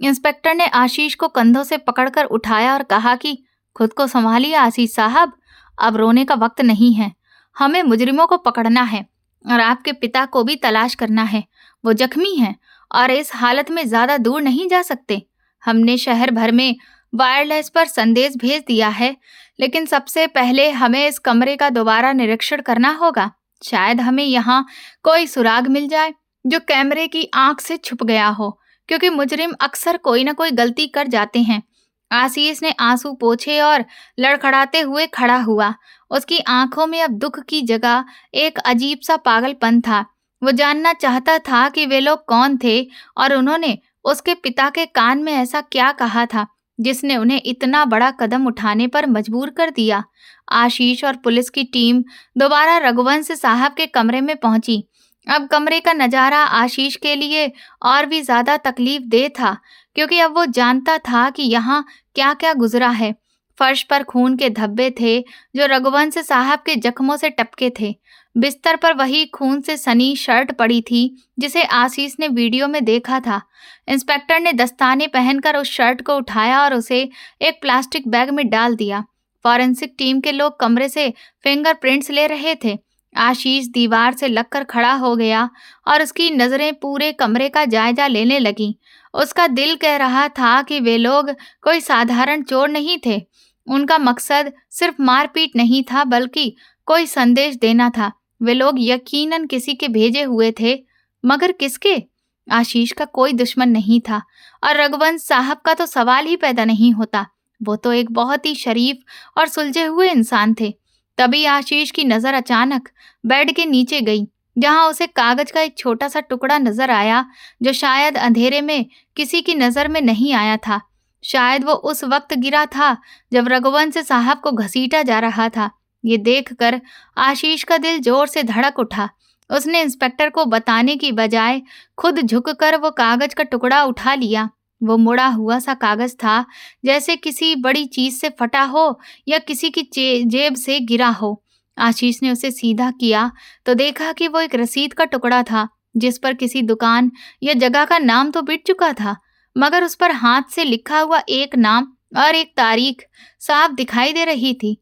इंस्पेक्टर ने आशीष को कंधों से पकड़कर उठाया और कहा कि खुद को संभालिए आशीष साहब, अब रोने का वक्त नहीं है। हमें मुजरिमों को पकड़ना है और आपके पिता को भी तलाश करना है। वो जख्मी हैं और इस हालत में ज्यादा दूर नहीं जा सकते। हमने शहर भर में वायरलेस पर संदेश भेज दिया है, लेकिन सबसे पहले हमें इस कमरे का दोबारा निरीक्षण करना होगा। शायद हमें यहाँ कोई सुराग मिल जाए जो कैमरे की आंख से छुप गया हो, क्योंकि मुजरिम अक्सर कोई ना कोई गलती कर जाते हैं। आशीष ने आंसू पोंछे और लड़खड़ाते हुए खड़ा हुआ। उसकी आंखों में अब दुख की जगह एक अजीब सा पागलपन था। वो जानना चाहता था कि वे लोग कौन थे और उन्होंने उसके पिता के कान में ऐसा क्या कहा था जिसने उन्हें इतना बड़ा कदम उठाने पर मजबूर कर दिया। आशीष और पुलिस की टीम दोबारा रघुवंश साहब के कमरे में पहुंची। अब कमरे का नजारा आशीष के लिए और भी ज्यादा तकलीफ दे था, क्योंकि अब वो जानता था कि यहाँ क्या क्या गुजरा है। फर्श पर खून के धब्बे थे जो रघुवंश साहब के जख्मों से टपके थे। बिस्तर पर वही खून से सनी शर्ट पड़ी थी जिसे आशीष ने वीडियो में देखा था। इंस्पेक्टर ने दस्ताने पहनकर उस शर्ट को उठाया और उसे एक प्लास्टिक बैग में डाल दिया। फॉरेंसिक टीम के लोग कमरे से फिंगरप्रिंट्स ले रहे थे। आशीष दीवार से लगकर खड़ा हो गया और उसकी नजरें पूरे कमरे का जायजा लेने लगीं। उसका दिल कह रहा था कि वे लोग कोई साधारण चोर नहीं थे। उनका मकसद सिर्फ मारपीट नहीं था, बल्कि कोई संदेश देना था। वे लोग यकीनन किसी के भेजे हुए थे, मगर किसके? आशीष का कोई दुश्मन नहीं था और रघुवंश साहब का तो सवाल ही पैदा नहीं होता। वो तो एक बहुत ही शरीफ और सुलझे हुए इंसान थे। तभी आशीष की नजर अचानक बेड के नीचे गई, जहां उसे कागज का एक छोटा सा टुकड़ा नजर आया जो शायद अंधेरे में किसी की नजर में नहीं आया था। शायद वो उस वक्त गिरा था जब रघुवंश साहब को घसीटा जा रहा था। ये देखकर आशीष का दिल जोर से धड़क उठा। उसने इंस्पेक्टर को बताने की बजाय खुद झुककर वो कागज का टुकड़ा उठा लिया। वो मुड़ा हुआ सा कागज था, जैसे किसी बड़ी चीज से फटा हो या किसी की जेब से गिरा हो। आशीष ने उसे सीधा किया तो देखा कि वो एक रसीद का टुकड़ा था, जिस पर किसी दुकान या जगह का नाम तो मिट चुका था, मगर उस पर हाथ से लिखा हुआ एक नाम और एक तारीख साफ दिखाई दे रही थी।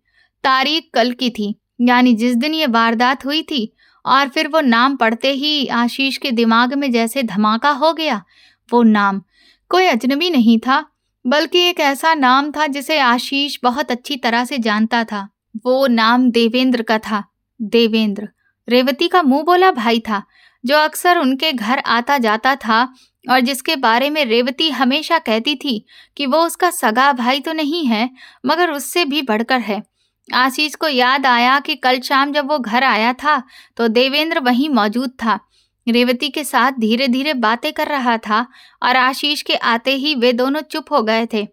तारीख कल की थी, यानी जिस दिन ये वारदात हुई थी। और फिर वो नाम पढ़ते ही आशीष के दिमाग में जैसे धमाका हो गया। वो नाम कोई अजनबी नहीं था, बल्कि एक ऐसा नाम था जिसे आशीष बहुत अच्छी तरह से जानता था। वो नाम देवेंद्र का था। देवेंद्र रेवती का मुंह बोला भाई था, जो अक्सर उनके घर आता जाता था और जिसके बारे में रेवती हमेशा कहती थी कि वो उसका सगा भाई तो नहीं है, मगर उससे भी बढ़कर है। आशीष को याद आया कि कल शाम जब वो घर आया था तो देवेंद्र वहीं मौजूद था। रेवती के साथ धीरे धीरे बातें कर रहा था और आशीष के आते ही वे दोनों चुप हो गए थे।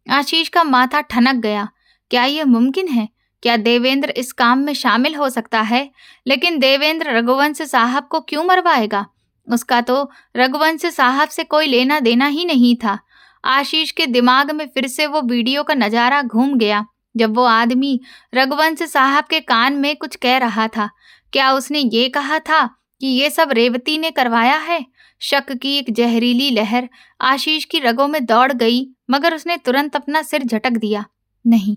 आशीष का माथा ठनक गया। क्या यह मुमकिन है? क्या देवेंद्र इस काम में शामिल हो सकता है? लेकिन देवेंद्र रघुवंश साहब को क्यों मरवाएगा? उसका तो रघुवंश साहब से कोई लेना देना ही नहीं था। आशीष के दिमाग में फिर से वो वीडियो का नजारा घूम गया, जब वो आदमी रघुवंश साहब के कान में कुछ कह रहा था। क्या उसने ये कहा था कि ये सब रेवती ने करवाया है? शक की एक जहरीली लहर आशीष की रगों में दौड़ गई, मगर उसने तुरंत अपना सिर झटक दिया। नहीं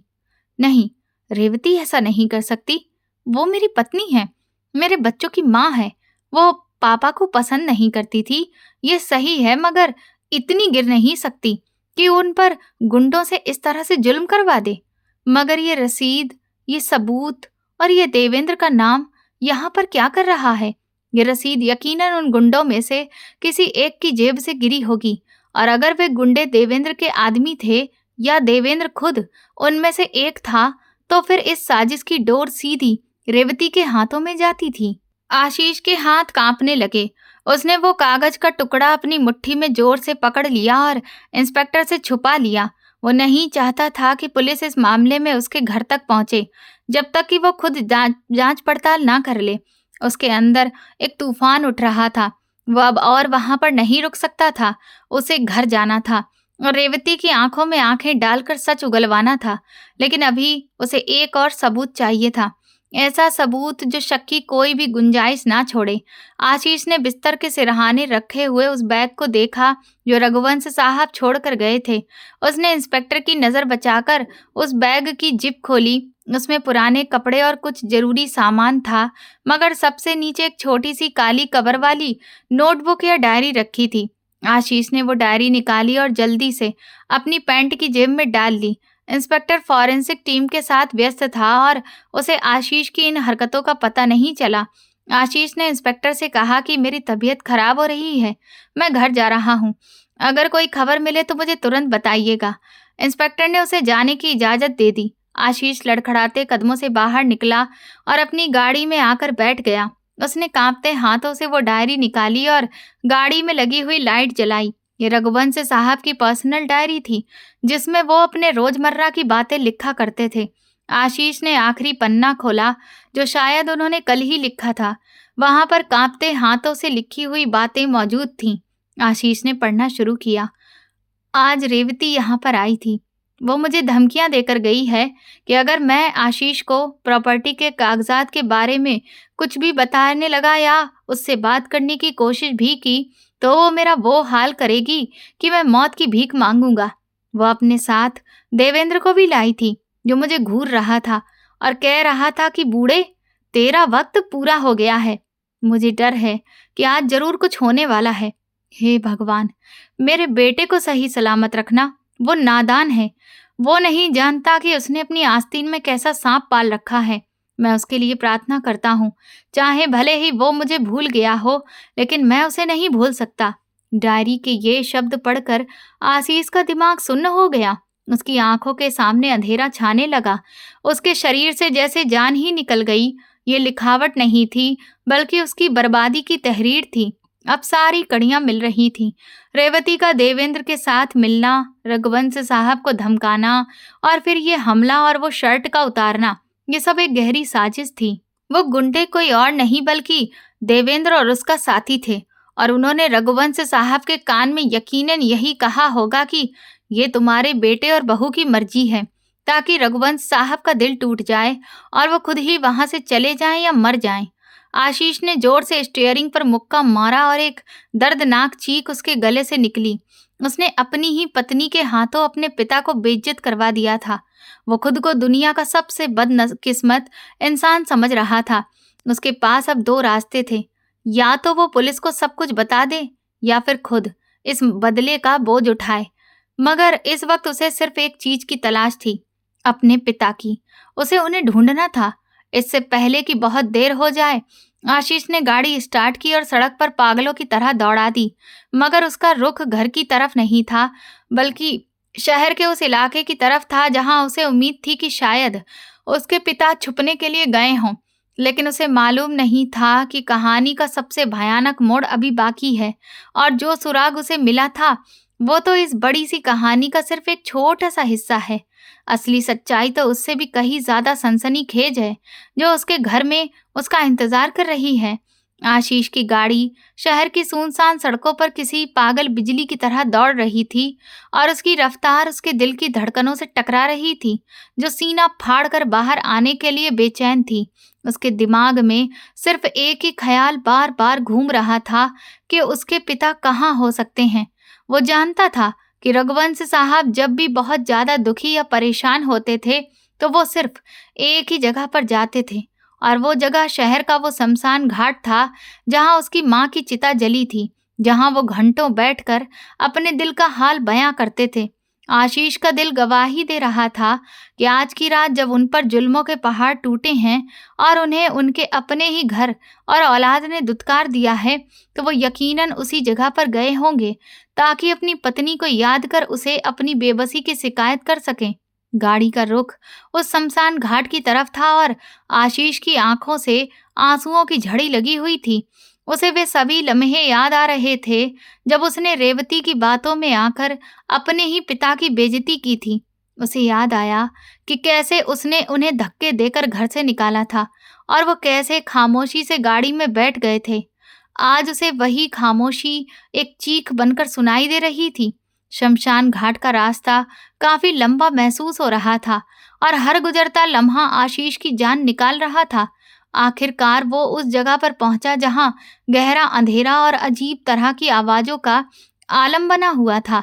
नहीं, रेवती ऐसा नहीं कर सकती। वो मेरी पत्नी है, मेरे बच्चों की माँ है। वो पापा को पसंद नहीं करती थी, ये सही है, मगर इतनी गिर नहीं सकती कि उन पर गुंडों से इस तरह से जुल्म करवा दे। मगर ये रसीद, ये सबूत और ये देवेंद्र का नाम यहाँ पर क्या कर रहा है? ये रसीद यकीनन उन गुंडों में से किसी एक की जेब से गिरी होगी, और अगर वे गुंडे देवेंद्र के आदमी थे या देवेंद्र खुद उनमें से एक था, तो फिर इस साजिश की डोर सीधी रेवती के हाथों में जाती थी। आशीष के हाथ कांपने लगे। उसने वो कागज का टुकड़ा अपनी मुट्ठी में जोर से पकड़ लिया और इंस्पेक्टर से छुपा लिया। वो नहीं चाहता था कि पुलिस इस मामले में उसके घर तक पहुंचे, जब तक कि वो खुद जांच पड़ताल ना कर ले। उसके अंदर एक तूफान उठ रहा था। वो अब और वहां पर नहीं रुक सकता था। उसे घर जाना था और रेवती की आंखों में आंखें डालकर सच उगलवाना था। लेकिन अभी उसे एक और सबूत चाहिए था, ऐसा सबूत जो शक की कोई भी गुंजाइश ना छोड़े। आशीष ने बिस्तर के सिरहाने रखे हुए उस बैग को देखा जो रघुवंश साहब छोड़कर गए थे। उसने इंस्पेक्टर की नजर बचाकर उस बैग की जिप खोली। उसमें पुराने कपड़े और कुछ जरूरी सामान था, मगर सबसे नीचे एक छोटी सी काली कवर वाली नोटबुक या डायरी रखी थी। आशीष ने वो डायरी निकाली और जल्दी से अपनी पैंट की जेब में डाल ली। इंस्पेक्टर फॉरेंसिक टीम के साथ व्यस्त था और उसे आशीष की इन हरकतों का पता नहीं चला। आशीष ने इंस्पेक्टर से कहा कि मेरी तबीयत खराब हो रही है, मैं घर जा रहा हूँ। अगर कोई खबर मिले तो मुझे तुरंत बताइएगा। इंस्पेक्टर ने उसे जाने की इजाज़त दे दी। आशीष लड़खड़ाते कदमों से बाहर निकला और अपनी गाड़ी में आकर बैठ गया। उसने कांपते हाथों से वो डायरी निकाली और गाड़ी में लगी हुई लाइट जलाई। ये रघुवंश साहब की पर्सनल डायरी थी, जिसमें वो अपने रोजमर्रा की बातें लिखा करते थे। आशीष ने आखिरी पन्ना खोला, जो शायद उन्होंने कल ही लिखा था। वहां पर कांपते हाथों से लिखी हुई बातें मौजूद थीं। आशीष ने पढ़ना शुरू किया। आज रेवती यहाँ पर आई थी। वो मुझे धमकियां देकर गई है कि अगर मैं आशीष को प्रॉपर्टी के कागजात के बारे में कुछ भी बताने लगा या उससे बात करने की कोशिश भी की तो वो मेरा वो हाल करेगी कि मैं मौत की भीख मांगूंगा। वो अपने साथ देवेंद्र को भी लाई थी, जो मुझे घूर रहा था और कह रहा था कि बूढ़े, तेरा वक्त पूरा हो गया है। मुझे डर है कि आज जरूर कुछ होने वाला है। हे भगवान, मेरे बेटे को सही सलामत रखना। वो नादान है। वो नहीं जानता कि उसने अपनी आस्तीन में कैसा सांप पाल रखा है। मैं उसके लिए प्रार्थना करता हूँ। चाहे भले ही वो मुझे भूल गया हो, लेकिन मैं उसे नहीं भूल सकता। डायरी के ये शब्द पढ़कर आशीष का दिमाग सुन्न हो गया। उसकी आंखों के सामने अंधेरा छाने लगा। उसके शरीर से जैसे जान ही निकल गई। ये लिखावट नहीं थी, बल्कि उसकी बर्बादी की तहरीर थी। अब सारी कड़ियां मिल रही थीं। रेवती का देवेंद्र के साथ मिलना, रघुवंश साहब को धमकाना और फिर ये हमला और वो शर्ट का उतारना, ये सब एक गहरी साजिश थी। वो गुंडे कोई और नहीं बल्कि देवेंद्र और उसका साथी थे, और उन्होंने रघुवंश साहब के कान में यकीनन यही कहा होगा कि ये तुम्हारे बेटे और बहू की मर्जी है, ताकि रघुवंश साहब का दिल टूट जाए और वो खुद ही वहां से चले जाएं या मर जाएं। आशीष ने जोर से स्टीयरिंग पर मुक्का मारा और एक दर्दनाक चीख उसके गले से निकली। उसने अपनी ही पत्नी के हाथों अपने पिता को बेइज्जत करवा दिया था। वो खुद को दुनिया का सबसे बदकिस्मत इंसान समझ रहा था। उसके पास अब दो रास्ते थे, या तो वो पुलिस को सब कुछ बता दे या फिर खुद इस बदले का बोझ उठाए। मगर इस वक्त उसे सिर्फ एक चीज की तलाश थी, अपने पिता की। उसे उन्हें ढूंढना था, इससे पहले कि बहुत देर हो जाए। आशीष ने गाड़ी स्टार्ट की और सड़क पर पागलों की तरह दौड़ा दी। मगर उसका रुख घर की तरफ नहीं था, बल्कि शहर के उस इलाके की तरफ था जहां उसे उम्मीद थी कि शायद उसके पिता छुपने के लिए गए हों। लेकिन उसे मालूम नहीं था कि कहानी का सबसे भयानक मोड़ अभी बाकी है, और जो सुराग उसे मिला था वो तो इस बड़ी सी कहानी का सिर्फ एक छोटा सा हिस्सा है। असली सच्चाई तो उससे भी कहीं ज्यादा सनसनीखेज है, जो उसके घर में उसका इंतजार कर रही है। आशीष की गाड़ी शहर की सुनसान सड़कों पर किसी पागल बिजली की तरह दौड़ रही थी, और उसकी रफ्तार उसके दिल की धड़कनों से टकरा रही थी, जो सीना फाड़कर बाहर आने के लिए बेचैन थी। उसके दिमाग में सिर्फ एक ही ख्याल बार बार घूम रहा था कि उसके पिता कहाँ हो सकते हैं। वो जानता था कि रघुवंश साहब जब भी बहुत ज्यादा दुखी या परेशान होते थे तो वो सिर्फ एक ही जगह पर जाते थे, और वो जगह शहर का वो शमशान घाट था जहां उसकी माँ की चिता जली थी, जहां वो घंटों बैठकर अपने दिल का हाल बयां करते थे। आशीष का दिल गवाही दे रहा था कि आज की रात जब उन पर जुल्मों के पहाड़ टूटे हैं और उन्हें उनके अपने ही घर और औलाद ने दुत्कार दिया है, तो वो यकीनन उसी जगह पर गए होंगे ताकि अपनी पत्नी को याद कर उसे अपनी बेबसी की शिकायत कर सकें। गाड़ी का रुख उस शमशान घाट की तरफ था, और आशीष की आंखों से आंसुओं की झड़ी लगी हुई थी। उसे वे सभी लम्हे याद आ रहे थे जब उसने रेवती की बातों में आकर अपने ही पिता की बेइज्जती की थी। उसे याद आया कि कैसे उसने उन्हें धक्के देकर घर से निकाला था, और वो कैसे खामोशी से गाड़ी में बैठ गए थे। आज उसे वही खामोशी एक चीख बनकर सुनाई दे रही थी। शमशान घाट का रास्ता काफी लंबा महसूस हो रहा था, और हर गुजरता लम्हा आशीष की जान निकाल रहा था। आखिरकार वो उस जगह पर पहुंचा जहां गहरा अंधेरा और अजीब तरह की आवाजों का आलम बना हुआ था।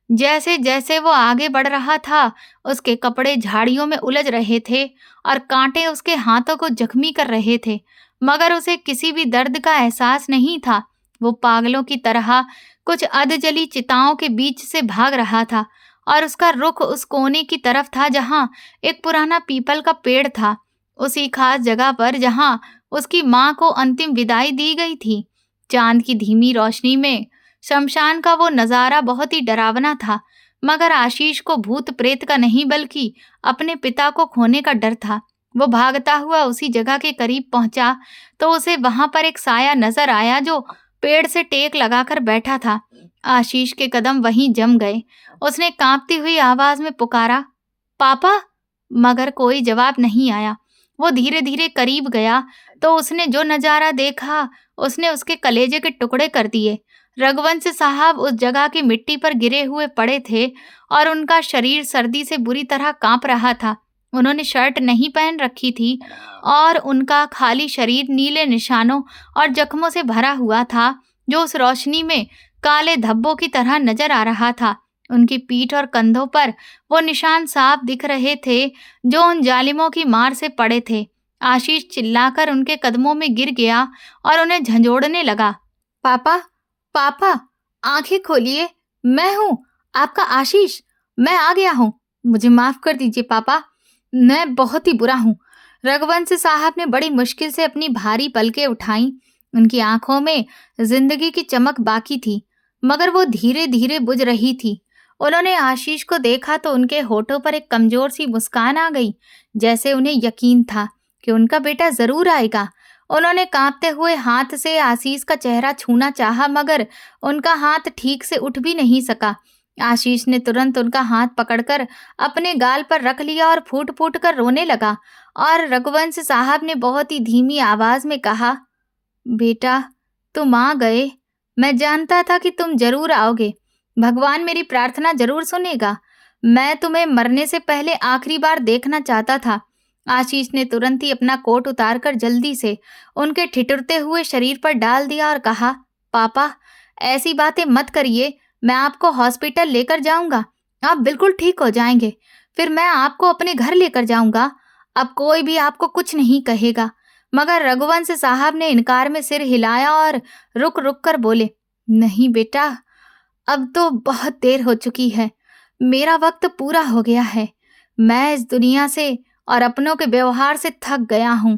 जैसे जैसे वो आगे बढ़ रहा था, उसके कपड़े झाड़ियों में उलझ रहे थे और कांटे उसके हाथों को जख्मी कर रहे थे, मगर उसे किसी भी दर्द का एहसास नहीं था। वो पागलों की तरह कुछ अधजली चिताओं के बीच से भाग रहा था, और उसका रुख उस कोने की तरफ था जहां एक पुराना पीपल का पेड़ था, उसी खास जगह पर जहां उसकी माँ को अंतिम विदाई दी गई थी। चांद की धीमी रोशनी में शमशान का वो नजारा बहुत ही डरावना था, मगर आशीष को भूत प्रेत का नहीं बल्कि अपने पिता को खोने का डर था। वो भागता हुआ उसी जगह के करीब पहुंचा तो उसे वहां पर एक साया नजर आया जो पेड़ से टेक लगाकर बैठा था। आशीष के कदम वहीं जम गए। उसने कांपती हुई आवाज में पुकारा, पापा, मगर कोई जवाब नहीं आया। वो धीरे धीरे करीब गया तो उसने जो नजारा देखा उसने उसके कलेजे के टुकड़े कर दिए। रघुवंश साहब उस जगह की मिट्टी पर गिरे हुए पड़े थे और उनका शरीर सर्दी से बुरी तरह कांप रहा था। उन्होंने शर्ट नहीं पहन रखी थी और उनका खाली शरीर नीले निशानों और जख्मों से भरा हुआ था, जो उस रोशनी में काले धब्बों की तरह नजर आ रहा था। उनकी पीठ और कंधों पर वो निशान साफ दिख रहे थे, जो उन जालिमों की मार से पड़े थे। आशीष चिल्लाकर उनके कदमों में गिर गया और उन्हें झंझोड़ने लगा। पापा, पापा, आंखें खोलिए, मैं हूँ, आपका आशीष, मैं आ गया हूँ, मुझे माफ कर दीजिए पापा, मैं बहुत ही बुरा हूँ। रघुवंश साहब ने बड़ी मुश्किल से अपनी भारी पलकें उठाईं। उनकी आंखों में जिंदगी की चमक बाकी थी, मगर वो धीरे धीरे बुझ रही थी। उन्होंने आशीष को देखा तो उनके होठों पर एक कमजोर सी मुस्कान आ गई, जैसे उन्हें यकीन था कि उनका बेटा जरूर आएगा। उन्होंने कांपते हुए हाथ से आशीष का चेहरा छूना चाहा, मगर उनका हाथ ठीक से उठ भी नहीं सका। आशीष ने तुरंत उनका हाथ पकड़कर अपने गाल पर रख लिया और फूट फूट कर रोने लगा। और रघुवंश साहब ने बहुत ही धीमी आवाज में कहा, बेटा, तुम आ गए। मैं जानता था कि तुम जरूर आओगे। भगवान मेरी प्रार्थना जरूर सुनेगा। मैं तुम्हें मरने से पहले आखिरी बार देखना चाहता था। आशीष ने तुरंत ही अपना कोट उतारकर जल्दी से उनके ठिठुरते हुए शरीर पर डाल दिया और कहा, पापा, ऐसी बातें मत करिए, मैं आपको हॉस्पिटल लेकर जाऊंगा, आप बिल्कुल ठीक हो जाएंगे। फिर मैं आपको अपने घर लेकर जाऊंगा। अब कोई भी आपको कुछ नहीं कहेगा। मगर रघुवंश साहब ने इनकार में सिर हिलाया और रुक रुक कर बोले, नहीं बेटा, अब तो बहुत देर हो चुकी है। मेरा वक्त पूरा हो गया है। मैं इस दुनिया से और अपनों के व्यवहार से थक गया हूँ।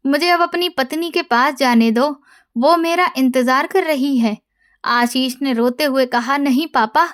मुझे अब अपनी पत्नी के पास जाने दो, वो मेरा इंतजार कर रही है। आशीष ने रोते हुए कहा, नहीं पापा,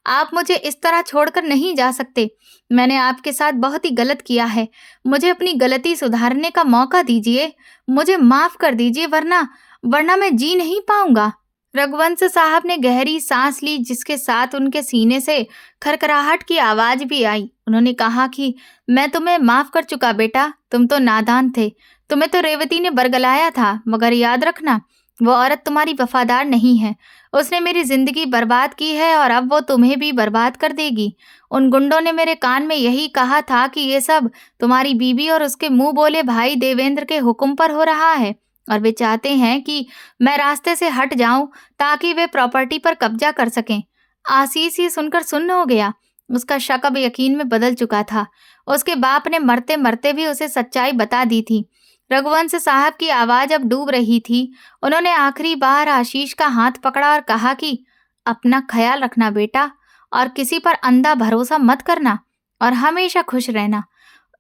आप मुझे इस तरह छोड़कर नहीं जा सकते। मैंने आपके साथ बहुत ही गलत किया है। मुझे अपनी गलती सुधारने का मौका दीजिए। मुझे माफ कर दीजिए, वरना मैं जी नहीं पाऊंगा। रघुवंश साहब ने गहरी सांस ली, जिसके साथ उनके सीने से खरखराहट की आवाज भी आई। उन्होंने कहा कि मैं तुम्हें माफ कर चुका बेटा, तुम तो नादान थे। तुम्हें तो रेवती ने बरगलाया था, मगर याद रखना, वो औरत तुम्हारी वफादार नहीं है। उसने मेरी जिंदगी बर्बाद की है और अब वो तुम्हें भी बर्बाद कर देगी। उन गुंडों ने मेरे कान में यही कहा था कि ये सब तुम्हारी बीबी और उसके मुंह बोले भाई देवेंद्र के हुक्म पर हो रहा है, और वे चाहते हैं कि मैं रास्ते से हट जाऊं ताकि वे प्रॉपर्टी पर कब्जा कर सकें। आशीष ये सुनकर सुन्न हो गया। उसका शक अब यकीन में बदल चुका था। उसके बाप ने मरते मरते भी उसे सच्चाई बता दी थी। रघुवंश साहब की आवाज अब डूब रही थी। उन्होंने आखिरी बार आशीष का हाथ पकड़ा और कहा कि अपना ख्याल रखना बेटा, और किसी पर अंधा भरोसा मत करना, और हमेशा खुश रहना।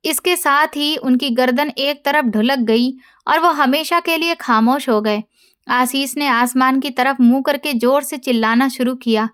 इसके साथ ही उनकी गर्दन एक तरफ ढुलक गई और वो हमेशा के लिए खामोश हो गए। आशीष ने आसमान की तरफ मुंह करके जोर से चिल्लाना शुरू किया,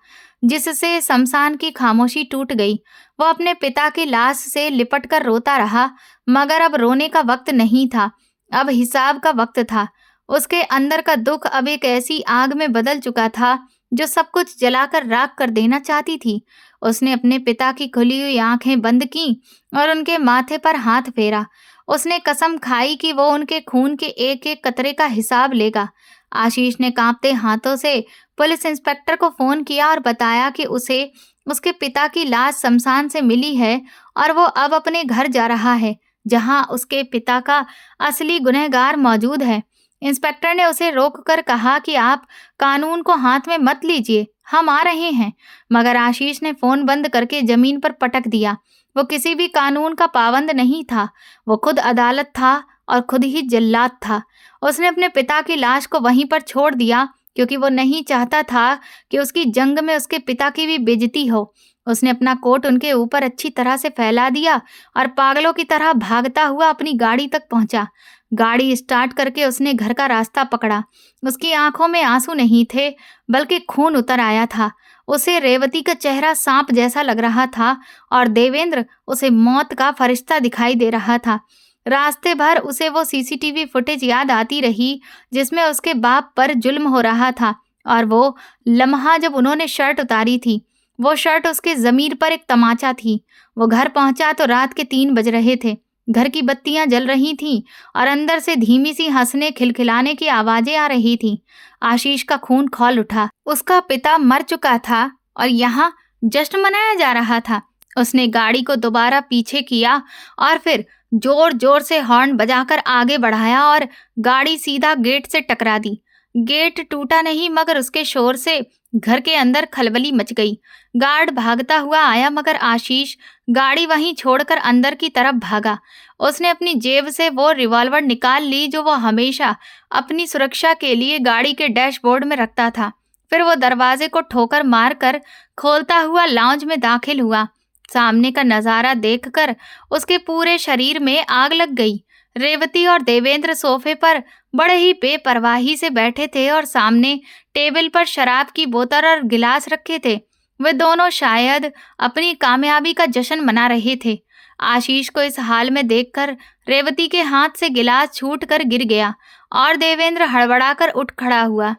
जिससे शमशान की खामोशी टूट गई। वो अपने पिता की लाश से लिपट कर रोता रहा, मगर अब रोने का वक्त नहीं था, अब हिसाब का वक्त था। उसके अंदर का दुख अब एक ऐसी आग में बदल चुका था जो सब कुछ जलाकर राख कर देना चाहती थी। उसने अपने पिता की खुली हुई आंखें बंद की और उनके माथे पर हाथ फेरा। उसने कसम खाई कि वो उनके खून के एक एक कतरे का हिसाब लेगा। आशीष ने कांपते हाथों से पुलिस इंस्पेक्टर को फोन किया और बताया कि उसे उसके पिता की लाश शमशान से मिली है और वो अब अपने घर जा रहा है, जहां उसके पिता का असली गुनहगार मौजूद है। इंस्पेक्टर ने उसे रोककर कहा कि आप कानून को हाथ में मत लीजिए, हम आ रहे हैं। मगर आशीष ने फोन बंद करके जमीन पर पटक दिया। वो किसी भी कानून का पाबंद नहीं था, वो खुद अदालत था और खुद ही जल्लाद था। उसने अपने पिता की लाश को वहीं पर छोड़ दिया, क्योंकि वो नहीं चाहता था कि उसकी जंग में उसके पिता की भी बेइज्जती हो। उसने अपना कोट उनके ऊपर अच्छी तरह से फैला दिया और पागलों की तरह भागता हुआ अपनी गाड़ी तक पहुंचा। गाड़ी स्टार्ट करके उसने घर का रास्ता पकड़ा। उसकी आंखों में आंसू नहीं थे, बल्कि खून उतर आया था। उसे रेवती का चेहरा सांप जैसा लग रहा था और देवेंद्र उसे मौत का फरिश्ता दिखाई दे रहा था। रास्ते भर उसे वो सीसीटीवी फुटेज याद आती रही, जिसमें उसके बाप पर जुल्म हो रहा था, और वो लम्हा जब उन्होंने शर्ट उतारी थी। वो शर्ट उसके ज़मीर पर एक तमाचा थी। वो घर पहुंचा तो रात के 3 बज रहे थे। घर की बत्तियां जल रही थीं और अंदर से धीमी सी हंसने खिलखिलाने की आवाजें आ रही थीं। आशीष का खून खौल उठा। उसका पिता मर चुका था और यहाँ जश्न मनाया जा रहा था। उसने गाड़ी को दोबारा पीछे किया और फिर जोर जोर से हॉर्न बजाकर आगे बढ़ाया और गाड़ी सीधा गेट से टकरा दी। गेट टूटा नहीं, मगर उसके शोर से घर के अंदर खलबली मच गई। गार्ड भागता हुआ आया, मगर आशीष गाड़ी वहीं छोड़कर अंदर की तरफ भागा। उसने अपनी जेब से वो रिवॉल्वर निकाल ली जो वो हमेशा अपनी सुरक्षा के लिए गाड़ी के डैशबोर्ड में रखता था। फिर वो दरवाजे को ठोकर मारकर खोलता हुआ लाउंज में दाखिल हुआ। सामने का नजारा देखकर उसके पूरे शरीर में आग लग गई। रेवती और देवेंद्र सोफे पर बड़े ही बेपरवाही से बैठे थे और सामने टेबल पर शराब की बोतल और गिलास रखे थे। वे दोनों शायद अपनी कामयाबी का जश्न मना रहे थे। आशीष को इस हाल में देखकर रेवती के हाथ से गिलास छूटकर गिर गया और देवेंद्र हड़बड़ाकर उठ खड़ा हुआ।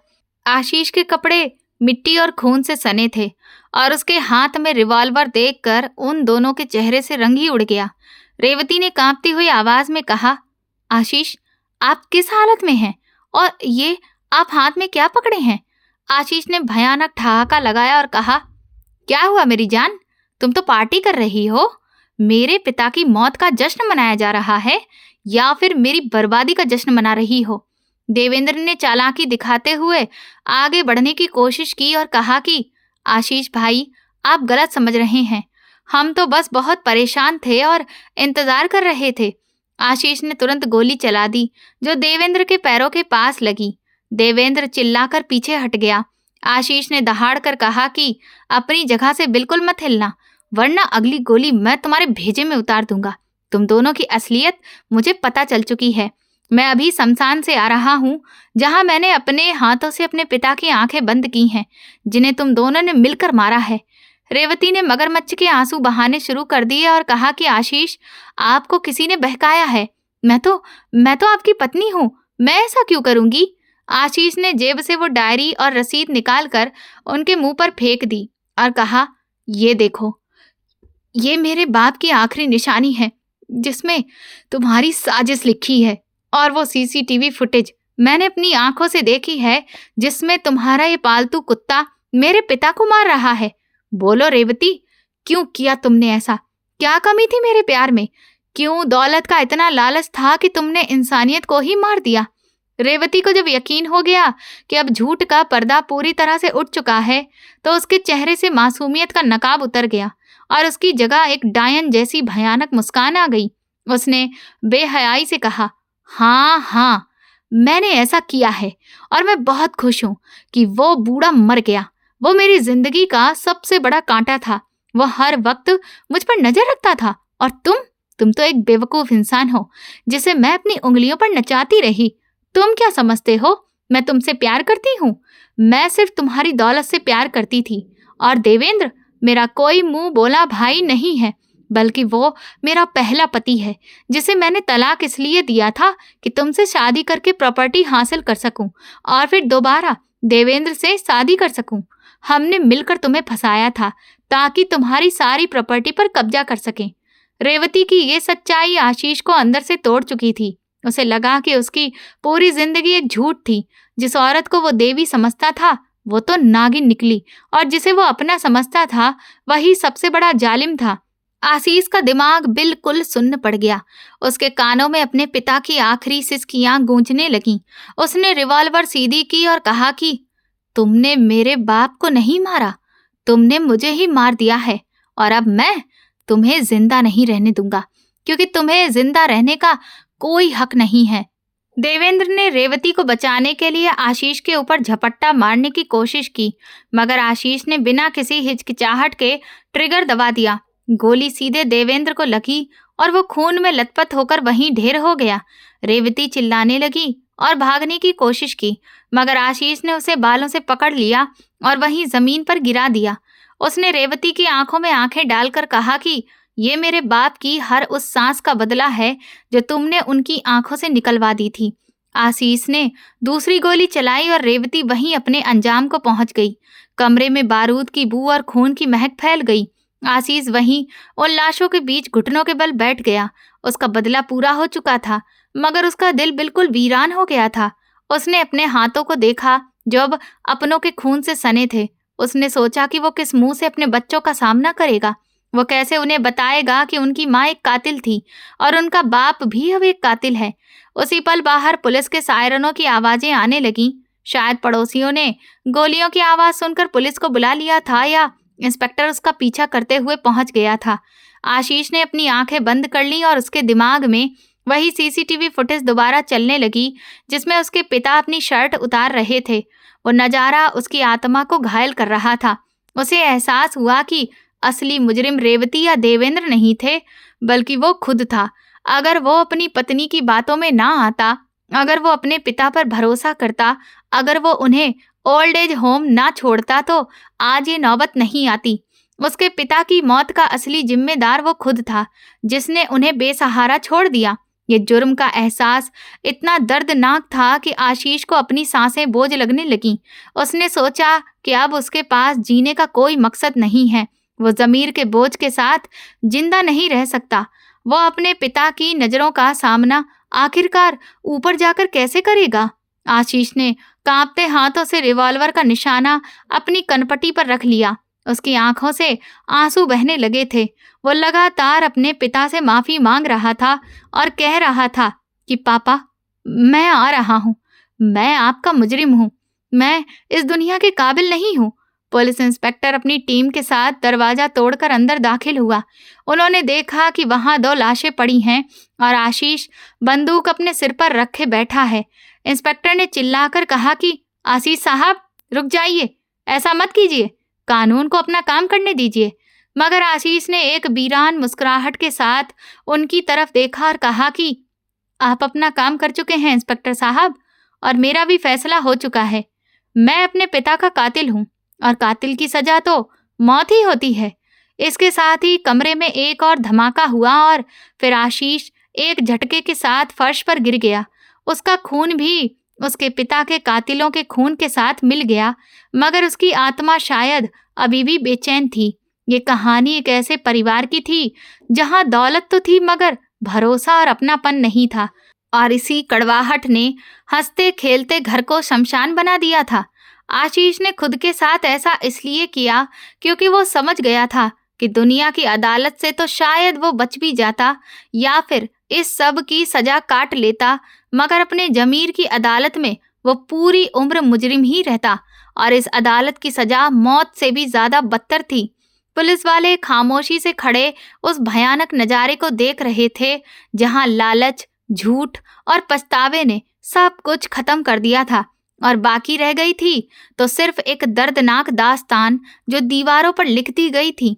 आशीष के कपड़े मिट्टी और खून से सने थे और उसके हाथ में रिवॉल्वर देखकर उन दोनों के चेहरे से रंग ही उड़ गया। रेवती ने कांपती हुई आवाज में कहा, आशीष, आप किस हालत में हैं और ये आप हाथ में क्या पकड़े हैं? आशीष ने भयानक ठहाका लगाया और कहा, क्या हुआ मेरी जान? तुम तो पार्टी कर रही हो। मेरे पिता की मौत का जश्न मनाया जा रहा है या फिर मेरी बर्बादी का जश्न मना रही हो? देवेंद्र ने चालाकी दिखाते हुए आगे बढ़ने की कोशिश की और कहा कि आशीष भाई, आप गलत समझ रहे हैं। हम तो बस बहुत परेशान थे और इंतजार कर रहे थे। आशीष ने तुरंत गोली चला दी जो देवेंद्र के पैरों के पास लगी। देवेंद्र चिल्लाकर पीछे हट गया। आशीष ने दहाड़ कर कहा कि अपनी जगह से बिल्कुल मत हिलना, वरना अगली गोली मैं तुम्हारे भेजे में उतार दूंगा। तुम दोनों की असलियत मुझे पता चल चुकी है। मैं अभी शमशान से आ रहा हूँ, जहाँ मैंने अपने हाथों से अपने पिता की आंखें बंद की हैं, जिन्हें तुम दोनों ने मिलकर मारा है। रेवती ने मगरमच्छ के आंसू बहाने शुरू कर दिए और कहा कि आशीष, आपको किसी ने बहकाया है। मैं तो आपकी पत्नी हूँ, मैं ऐसा क्यों करूंगी? आशीष ने जेब से वो डायरी और रसीद निकालकर उनके मुंह पर फेंक दी और कहा, ये देखो, ये मेरे बाप की आखिरी निशानी है जिसमें तुम्हारी साजिश लिखी है, और वो सीसीटीवी फुटेज मैंने अपनी आंखों से देखी है जिसमें तुम्हारा ये पालतू कुत्ता मेरे पिता को मार रहा है। बोलो रेवती, क्यों किया तुमने ऐसा? क्या कमी थी मेरे प्यार में? क्यों दौलत का इतना लालच था कि तुमने इंसानियत को ही मार दिया? रेवती को जब यकीन हो गया कि अब झूठ का पर्दा पूरी तरह से उठ चुका है, तो उसके चेहरे से मासूमियत का नकाब उतर गया और उसकी जगह एक डायन जैसी भयानक मुस्कान आ गई। उसने बेहयाई से कहा, हाँ, मैंने ऐसा किया है और मैं बहुत खुश हूँ कि वो बूढ़ा मर गया। वो मेरी जिंदगी का सबसे बड़ा कांटा था। वो हर वक्त मुझ पर नजर रखता था, और तुम तो एक बेवकूफ इंसान हो जिसे मैं अपनी उंगलियों पर नचाती रही। तुम क्या समझते हो मैं तुमसे प्यार करती हूँ? मैं सिर्फ तुम्हारी दौलत से प्यार करती थी। और देवेंद्र मेरा कोई मुंह बोला भाई नहीं है, बल्कि वो मेरा पहला पति है, जिसे मैंने तलाक इसलिए दिया था कि तुमसे शादी करके प्रॉपर्टी हासिल कर सकूं और फिर दोबारा देवेंद्र से शादी कर सकूं। हमने मिलकर तुम्हें फंसाया था ताकि तुम्हारी सारी प्रॉपर्टी पर कब्जा कर सकें। रेवती की ये सच्चाई आशीष को अंदर से तोड़ चुकी थी। उसे लगा कि उसकी पूरी जिंदगी एक झूठ थी। जिस औरत को वो देवी समझता था वो तो नागिन निकली, और जिसे वो अपना समझता था वही सबसे बड़ा जालिम था। आशीष का दिमाग बिल्कुल सुन्न पड़ गया। उसके कानों में अपने पिता की आखिरी सिसकियां गूंजने लगीं। उसने रिवॉल्वर सीधी की और कहा कि तुमने मेरे बाप को नहीं मारा, तुमने मुझे ही मार दिया है, और अब मैं तुम्हें जिंदा नहीं रहने दूंगा, क्योंकि तुम्हें जिंदा रहने का कोई हक नहीं है। देवेंद्र ने रेवती को बचाने के लिए आशीष के ऊपर झपट्टा मारने की कोशिश की, मगर आशीष ने बिना किसी हिचकिचाहट के ट्रिगर दबा दिया। गोली सीधे देवेंद्र को लगी और वो खून में लथपथ होकर वहीं ढेर हो गया। रेवती चिल्लाने लगी और भागने की कोशिश की, मगर आशीष ने उसे बालों से पकड़ लिया और वहीं जमीन पर गिरा दिया। उसने रेवती की आंखों में आंखें डालकर कहा कि ये मेरे बाप की हर उस सांस का बदला है जो तुमने उनकी आंखों से निकलवा दी थी। आशीष ने दूसरी गोली चलाई और रेवती वहीं अपने अंजाम को पहुंच गई। कमरे में बारूद की बू और खून की महक फैल गई। आशीष वहीं उन लाशों के बीच घुटनों के बल बैठ गया। उसका बदला पूरा हो चुका था, मगर उसका दिल बिल्कुल वीरान हो गया था। उसने अपने हाथों को देखा जो अब अपनों के खून से सने थे। उसने सोचा कि वो किस मुंह से अपने बच्चों का सामना करेगा। वो कैसे उन्हें बताएगा कि उनकी माँ एक कातिल थी और उनका बाप भी अब एक कातिल है। उसी पल बाहर पुलिस के सायरनों की आवाजें आने लगीं। शायद पड़ोसियों ने गोलियों की आवाज सुनकर पुलिस को बुला लिया था या इंस्पेक्टर उसका पीछा करते हुए पहुंच गया था। आशीष ने अपनी आंखें बंद कर लीं और उसके दिमाग में वही सीसीटीवी फुटेज दोबारा चलने लगी जिसमें उसके पिता अपनी शर्ट उतार रहे थे। वो नजारा उसकी आत्मा को घायल कर रहा था। उसे एहसास हुआ कि असली मुजरिम रेवती या देवेंद्र नहीं थे, बल्कि वो खुद था। अगर वो अपनी पत्नी की बातों में ना आता, अगर वो अपने पिता पर भरोसा करता, अगर वो उन्हें ओल्ड एज होम ना छोड़ता तो आज ये नौबत नहीं आती। उसके पिता की मौत का असली जिम्मेदार वो खुद था, जिसने उन्हें बेसहारा छोड़ दिया। ये जुर्म का एहसास इतना दर्दनाक था कि आशीष को अपनी सांसें बोझ लगने लगीं। उसने सोचा कि अब उसके पास जीने का कोई मकसद नहीं है। वो ज़मीर के बोझ के साथ जिंदा नहीं रह सकता। वो अपने पिता की नज़रों का सामना आखिरकार ऊपर जाकर कैसे करेगा? आशीष ने कांपते हाथों से रिवॉल्वर का निशाना अपनी कनपटी पर रख लिया। उसकी आंखों से आंसू बहने लगे थे। वो लगातार अपने पिता से माफी मांग रहा था और कह रहा था कि पापा, मैं आ रहा हूँ, मैं आपका मुजरिम हूँ, मैं इस दुनिया के काबिल नहीं हूँ। पुलिस इंस्पेक्टर अपनी टीम के साथ दरवाजा तोड़कर अंदर दाखिल हुआ। उन्होंने देखा कि वहां 2 लाशें पड़ी हैं और आशीष बंदूक अपने सिर पर रखे बैठा है। इंस्पेक्टर ने चिल्लाकर कहा कि आशीष साहब, रुक जाइए, ऐसा मत कीजिए, कानून को अपना काम करने दीजिए। मगर आशीष ने एक वीरान मुस्कुराहट के साथ उनकी तरफ देखा और कहा कि आप अपना काम कर चुके हैं इंस्पेक्टर साहब, और मेरा भी फैसला हो चुका है। मैं अपने पिता का कातिल हूँ और कातिल की सजा तो मौत ही होती है। इसके साथ ही कमरे में एक और धमाका हुआ और फिर आशीष एक झटके के साथ फर्श पर गिर गया। उसका खून भी उसके पिता के कातिलों के खून के साथ मिल गया, मगर उसकी आत्मा शायद अभी भी बेचैन थी। ये कहानी एक ऐसे परिवार की थी जहां दौलत तो थी मगर भरोसा और अपनापन नहीं था, और इसी कड़वाहट ने हंसते खेलते घर को शमशान बना दिया था। आशीष ने खुद के साथ ऐसा इसलिए किया क्योंकि वो समझ गया था कि दुनिया की अदालत से तो शायद वो बच भी जाता या फिर इस सब की सजा काट लेता, मगर अपने जमीर की अदालत में वो पूरी उम्र मुजरिम ही रहता, और इस अदालत की सजा मौत से भी ज्यादा बदतर थी। पुलिस वाले खामोशी से खड़े उस भयानक नजारे को देख रहे थे जहां लालच, झूठ और पछतावे ने सब कुछ खत्म कर दिया था, और बाकी रह गई थी तो सिर्फ एक दर्दनाक दास्तान जो दीवारों पर लिखती गई थी।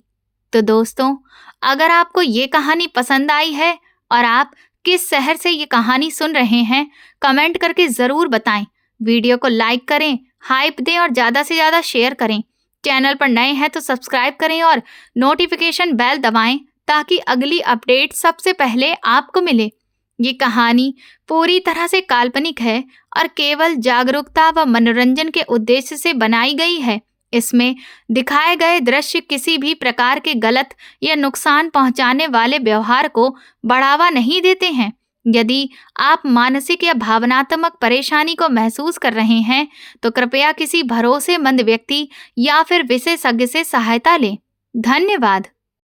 तो दोस्तों, अगर आपको ये कहानी पसंद आई है और आप किस शहर से ये कहानी सुन रहे हैं, कमेंट करके ज़रूर बताएं। वीडियो को लाइक करें, हाइप दें और ज़्यादा से ज़्यादा शेयर करें। चैनल पर नए हैं तो सब्सक्राइब करें और नोटिफिकेशन बेल दबाएं ताकि अगली अपडेट सबसे पहले आपको मिले। ये कहानी पूरी तरह से काल्पनिक है और केवल जागरूकता व मनोरंजन के उद्देश्य से बनाई गई है। इसमें दिखाए गए दृश्य किसी भी प्रकार के गलत या नुकसान पहुंचाने वाले व्यवहार को बढ़ावा नहीं देते हैं। यदि आप मानसिक या भावनात्मक परेशानी को महसूस कर रहे हैं तो कृपया किसी भरोसेमंद व्यक्ति या फिर विशेषज्ञ से सहायता लें। धन्यवाद।